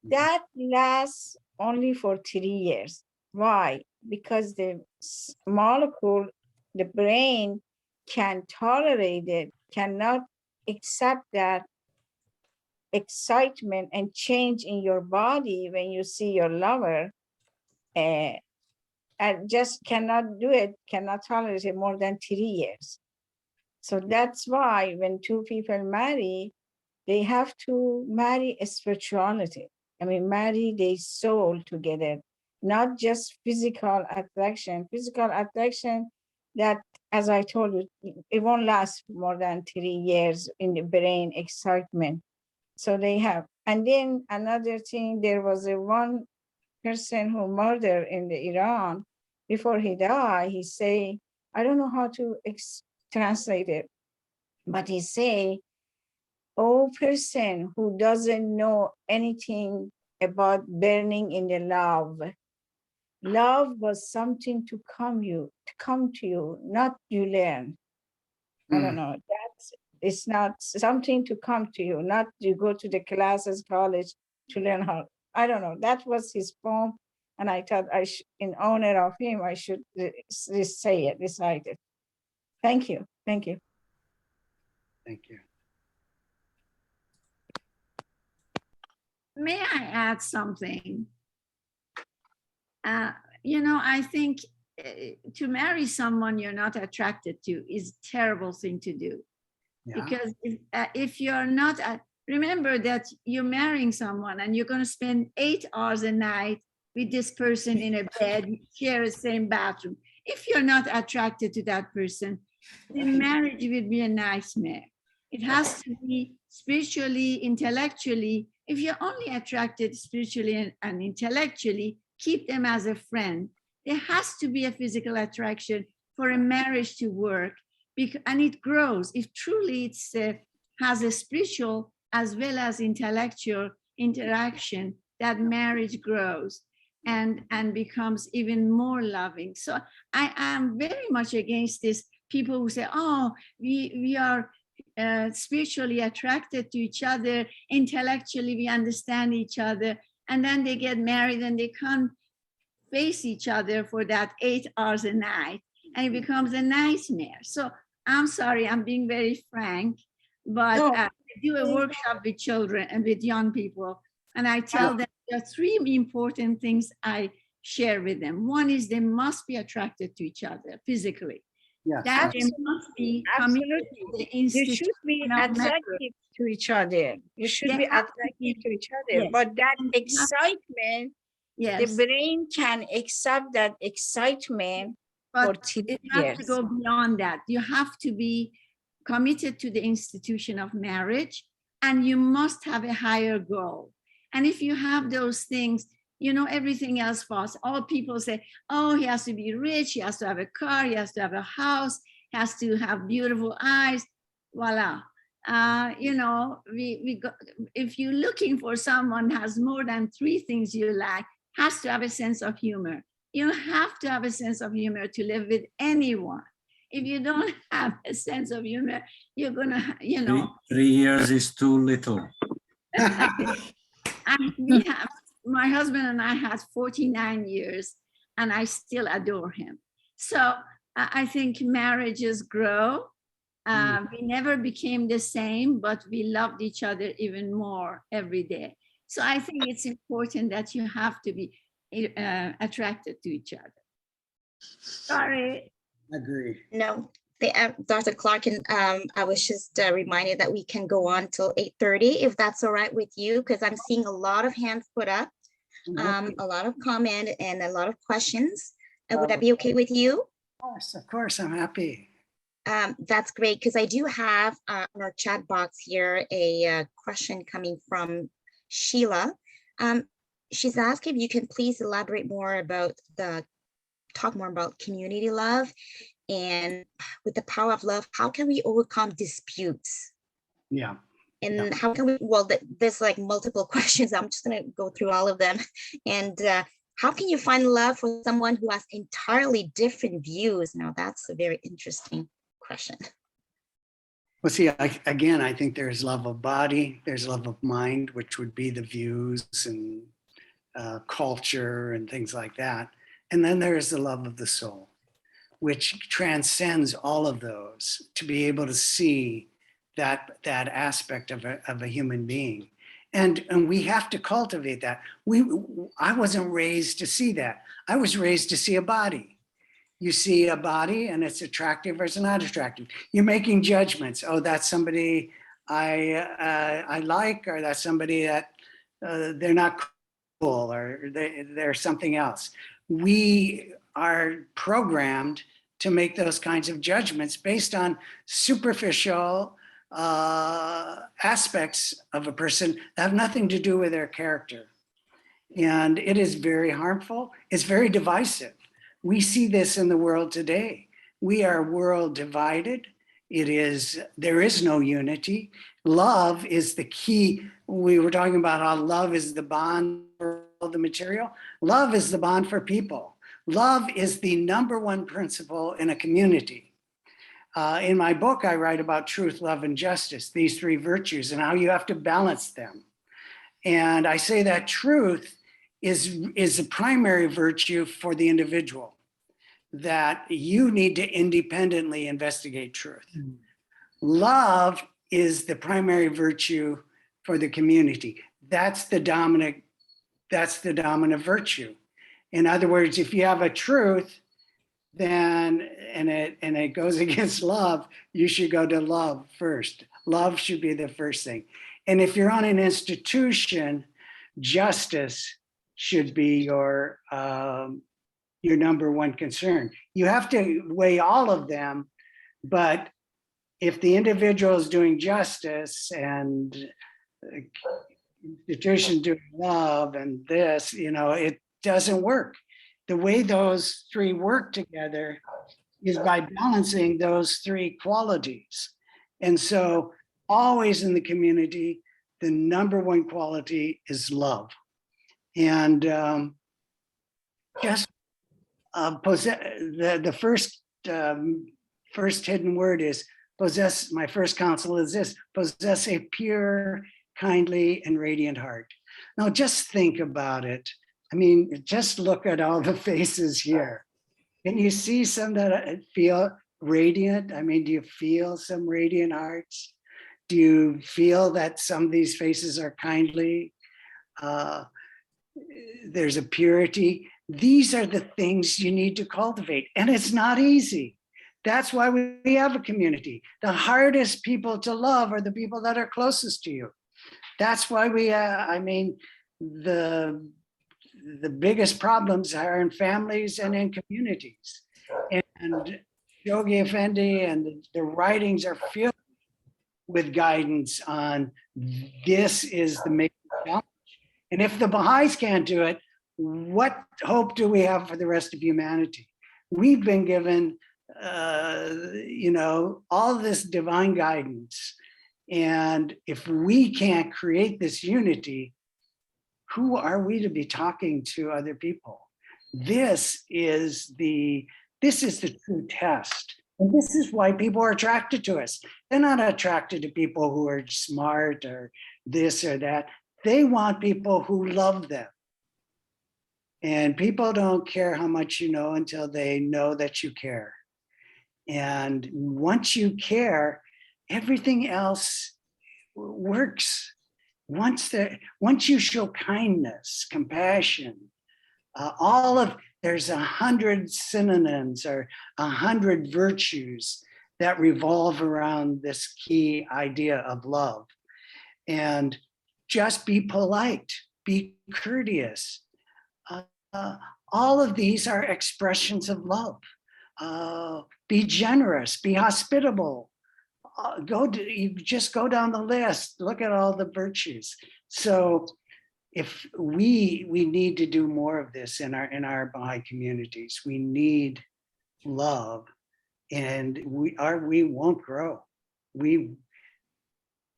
that lasts only for 3 years. Why? Because the molecule, the brain can tolerate it, cannot accept that excitement and change in your body when you see your lover, and just cannot do it, cannot tolerate it more than 3 years. So that's why when two people marry, they have to marry a spirituality. I mean, marry their soul together, not just physical attraction. Physical attraction, that, as I told you, it won't last more than 3 years in the brain excitement. So they have. And then another thing, there was one person who murdered in the Iran. Before he died, he say, I don't know how to translate it, but he say, oh, person who doesn't know anything about burning in the love. Love was something to come to you, not you learn. I don't know. It's not something to come to you, not you go to the classes, college to learn how. I don't know. That was his poem. And I thought in honor of him, I should say it, recite it. Thank you. Thank you.
Thank you.
May I add something? I think to marry someone you're not attracted to is a terrible thing to do. Yeah. Because if you're not, remember that you're marrying someone and you're going to spend 8 hours a night with this person in a bed, share the same bathroom. If you're not attracted to that person, then marriage will be a nightmare. It has to be spiritually, intellectually. If you're only attracted spiritually and intellectually, keep them as a friend. There has to be a physical attraction for a marriage to work, and it grows. If truly it has a spiritual as well as intellectual interaction, that marriage grows and becomes even more loving. So I am very much against this people who say, oh, we are spiritually attracted to each other, intellectually we understand each other, and then they get married and they can't face each other for that 8 hours a night, and it becomes a nightmare. So I'm sorry, I'm being very frank, but
No.
I do a workshop with children and with young people, and I tell them there are 3 important things I share with them. One is they must be attracted to each other physically.
Yes.
That they must be committed to the
You should
institution
be
of marriage.
attractive to each other. You should
They
be
have to
attractive
be-
to each other.
yes.
But that
And they have-
excitement,
Yes.
the brain can accept that excitement for
But
3
it has to
years.
go beyond that. You have to be committed to the institution of marriage, and you must have a higher goal. And if you have those things, you know, everything else falls. All people say, oh, he has to be rich, he has to have a car, he has to have a house, he has to have beautiful eyes. Voila. You know, we go, if you're looking for someone who has more than 3 things you like, has to have a sense of humor. You have to have a sense of humor to live with anyone. If you don't have a sense of humor, you're gonna, you know.
3 years is too little.
And we have, my husband and I had 49 years, and I still adore him. So I think marriages grow. We never became the same, but we loved each other even more every day. So I think it's important that you have to be attracted to each other. Sorry.
Agree.
No, Dr. Clarkin, I was just reminded that we can go on till 8:30, if that's all right with you, because I'm seeing a lot of hands put up, a lot of comment and a lot of questions. Would that be okay with you?
Of course, I'm happy.
That's great, because I do have on our chat box here a question coming from Sheila. She's asking if you can please elaborate more about talk more about community love, and with the power of love, how can we overcome disputes?
Yeah.
And how can we, well, there's like multiple questions. I'm just going to go through all of them. And how can you find love for someone who has entirely different views? Now, that's a very interesting question.
Well, see, again, I think there's love of body, there's love of mind, which would be the views and culture and things like that. And then there's the love of the soul, which transcends all of those, to be able to see that aspect of a human being. And we have to cultivate that. I wasn't raised to see that. I was raised to see a body. You see a body and it's attractive or it's not attractive. You're making judgments. Oh, that's somebody I like, or that's somebody that they're not cool, or they're something else. We are programmed to make those kinds of judgments based on superficial aspects of a person that have nothing to do with their character. And it is very harmful. It's very divisive. We see this in the world today. We are world divided. There is no unity. Love is the key. We were talking about how love is the bond for all the material. Love is the bond for people. Love is the #1 principle in a community. In my book, I write about truth, love, and justice, these 3 virtues, and how you have to balance them. And I say that truth is a primary virtue for the individual, that you need to independently investigate truth. Love is the primary virtue for the community. That's the dominant virtue. In other words, if you have a truth, then and it goes against love, you should go to love first. Love should be the first thing. And if you're on an institution, justice should be your #1 concern. You have to weigh all of them, but if the individual is doing justice and institution doing love and this, it doesn't work. The way those 3 work together is by balancing those 3 qualities. And so always in the community, the #1 quality is love. And just the first hidden word is possess, my first counsel is this, possess a pure, kindly, and radiant heart. Now just think about it. I mean, just look at all the faces here. Can you see some that feel radiant? I mean, do you feel some radiant hearts? Do you feel that some of these faces are kindly? There's a purity. These are the things you need to cultivate, and it's not easy. That's why we have a community. The hardest people to love are the people that are closest to you. That's why we, I mean, the biggest problems are in families and in communities. And Yogi Effendi and the writings are filled with guidance on this is the major challenge. And if the Baha'is can't do it, what hope do we have for the rest of humanity? We've been given, you know, all this divine guidance. And if we can't create this unity, who are we to be talking to other people? This is the true test. And this is why people are attracted to us. They're not attracted to people who are smart or this or that. They want people who love them. And people don't care how much you know until they know that you care. And once you care, everything else works. Once you show kindness, compassion, there's 100 synonyms or 100 virtues that revolve around this key idea of love. And just be polite, be courteous. All of these are expressions of love. Be generous, be hospitable. You just go down the list, look at all the virtues. So if we need to do more of this in our Baha'i communities. We need love, and we won't grow.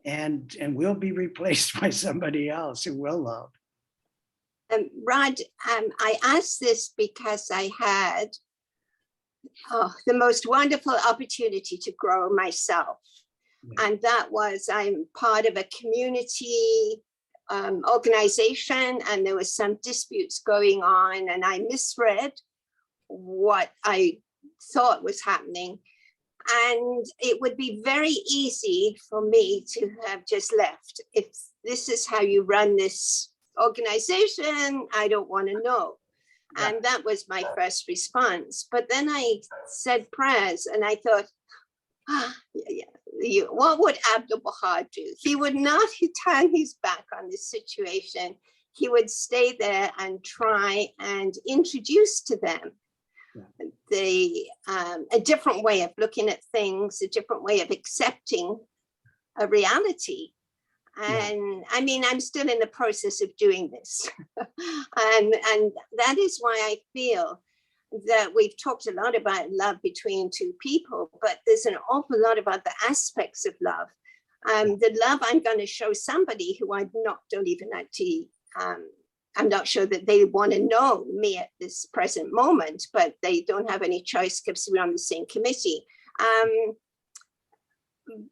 And we'll be replaced by somebody else who will love.
Rod, I asked this because I had the most wonderful opportunity to grow myself. Yeah. And that was, I'm part of a community organization, and there was some disputes going on, and I misread what I thought was happening. And it would be very easy for me to have just left. If this is how you run this organization, I don't want to know. Yeah. And that was my first response. But then I said prayers, and I thought, what would Abdul Baha do? He would not turn his back on this situation. He would stay there and try and introduce to them a different way of looking at things, a different way of accepting a reality. And I mean, I'm still in the process of doing this. and that is why I feel that we've talked a lot about love between two people, but there's an awful lot of other aspects of love. The love I'm going to show somebody who don't even actually, I'm not sure that they want to know me at this present moment, but they don't have any choice because we're on the same committee.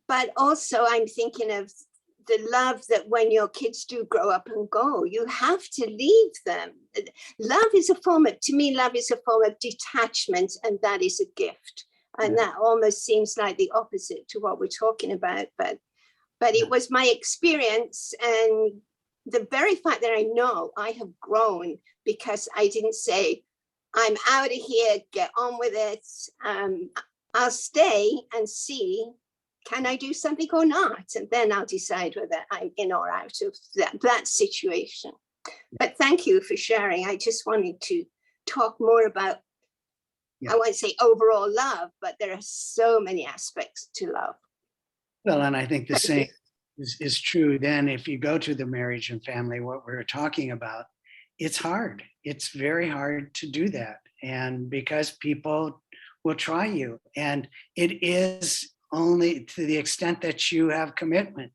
But also I'm thinking of the love that when your kids do grow up and go, you have to leave them. Love is a form of, to me, love is a form of detachment, and that is a gift. And that almost seems like the opposite to what we're talking about, but it was my experience, and the very fact that I know I have grown because I didn't say, I'm out of here, get on with it. I'll stay and see, can I do something or not? And then I'll decide whether I'm in or out of that situation. But thank you for sharing. I just wanted to talk more about, I won't say overall love, but there are so many aspects to love.
Well, and I think the same is true then if you go to the marriage and family, what we're talking about, it's hard. It's very hard to do that. And because people will try you, and it is only to the extent that you have commitment,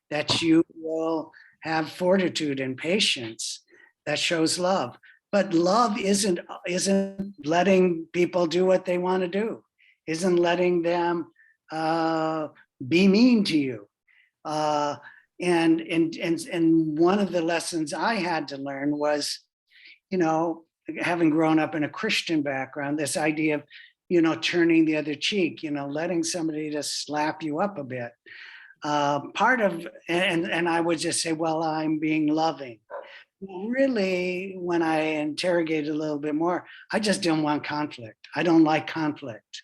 that you will have fortitude and patience, that shows love. But love isn't letting people do what they want to do, isn't letting them be mean to you. And one of the lessons I had to learn was, having grown up in a Christian background, this idea of, turning the other cheek, letting somebody just slap you up a bit. Part of, and I would just say, well, I'm being loving. Really, when I interrogated a little bit more, I just don't want conflict. I don't like conflict.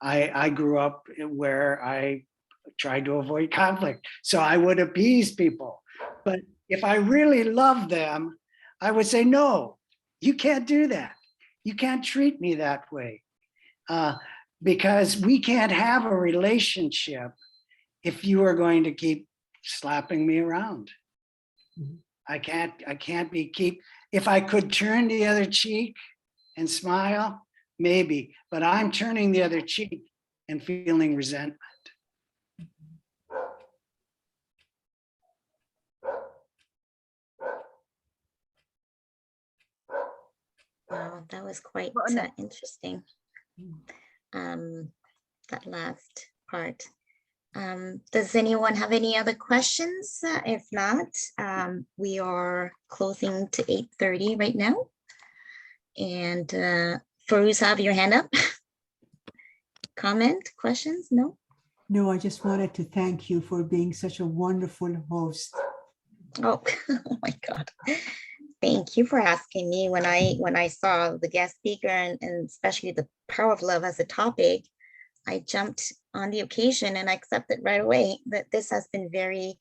I grew up where I tried to avoid conflict, so I would appease people. But if I really love them, I would say, no, you can't do that. You can't treat me that way. Because we can't have a relationship if you are going to keep slapping me around.
Mhm.
I can't if I could turn the other cheek and smile, maybe, but I'm turning the other cheek and feeling resentment.
Wow, that was quite interesting. That last part. Does anyone have any other questions? If not, we are closing to 8:30 right now. And Farouz, have your hand up. Comment, questions? No?
No, I just wanted to thank you for being such a wonderful host.
Oh, oh my God. Thank you for asking me. When I saw the guest speaker and especially the power of love as a topic, I jumped on the occasion and I accepted right away that this has been very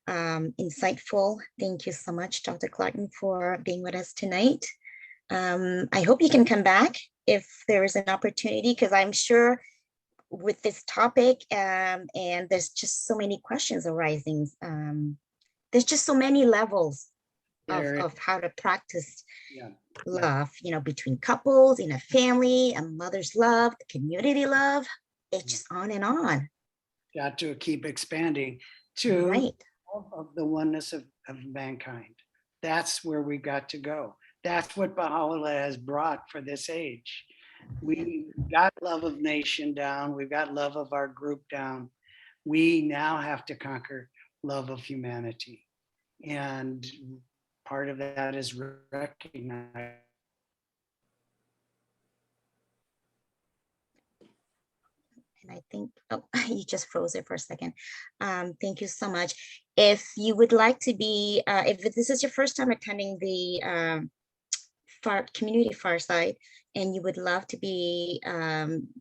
insightful. Thank you so much, Dr. Clarkin, for being with us tonight. I hope you can come back if there is an opportunity, because I'm sure with this topic and there's just so many questions arising. There's just so many levels of how to practice love, between couples, in a family, a mother's love, community love. It's just on and on.
Got to keep expanding to
Right.
all of the oneness of mankind. That's where we got to go. That's what Baha'u'llah has brought for this age. We got love of nation down. We've got love of our group down. We now have to conquer love of humanity. And part of that is recognizing.
And I think, oh, you just froze it for a second. Thank you so much. If you would like to be, if this is your first time attending the community Fireside, and you would love to be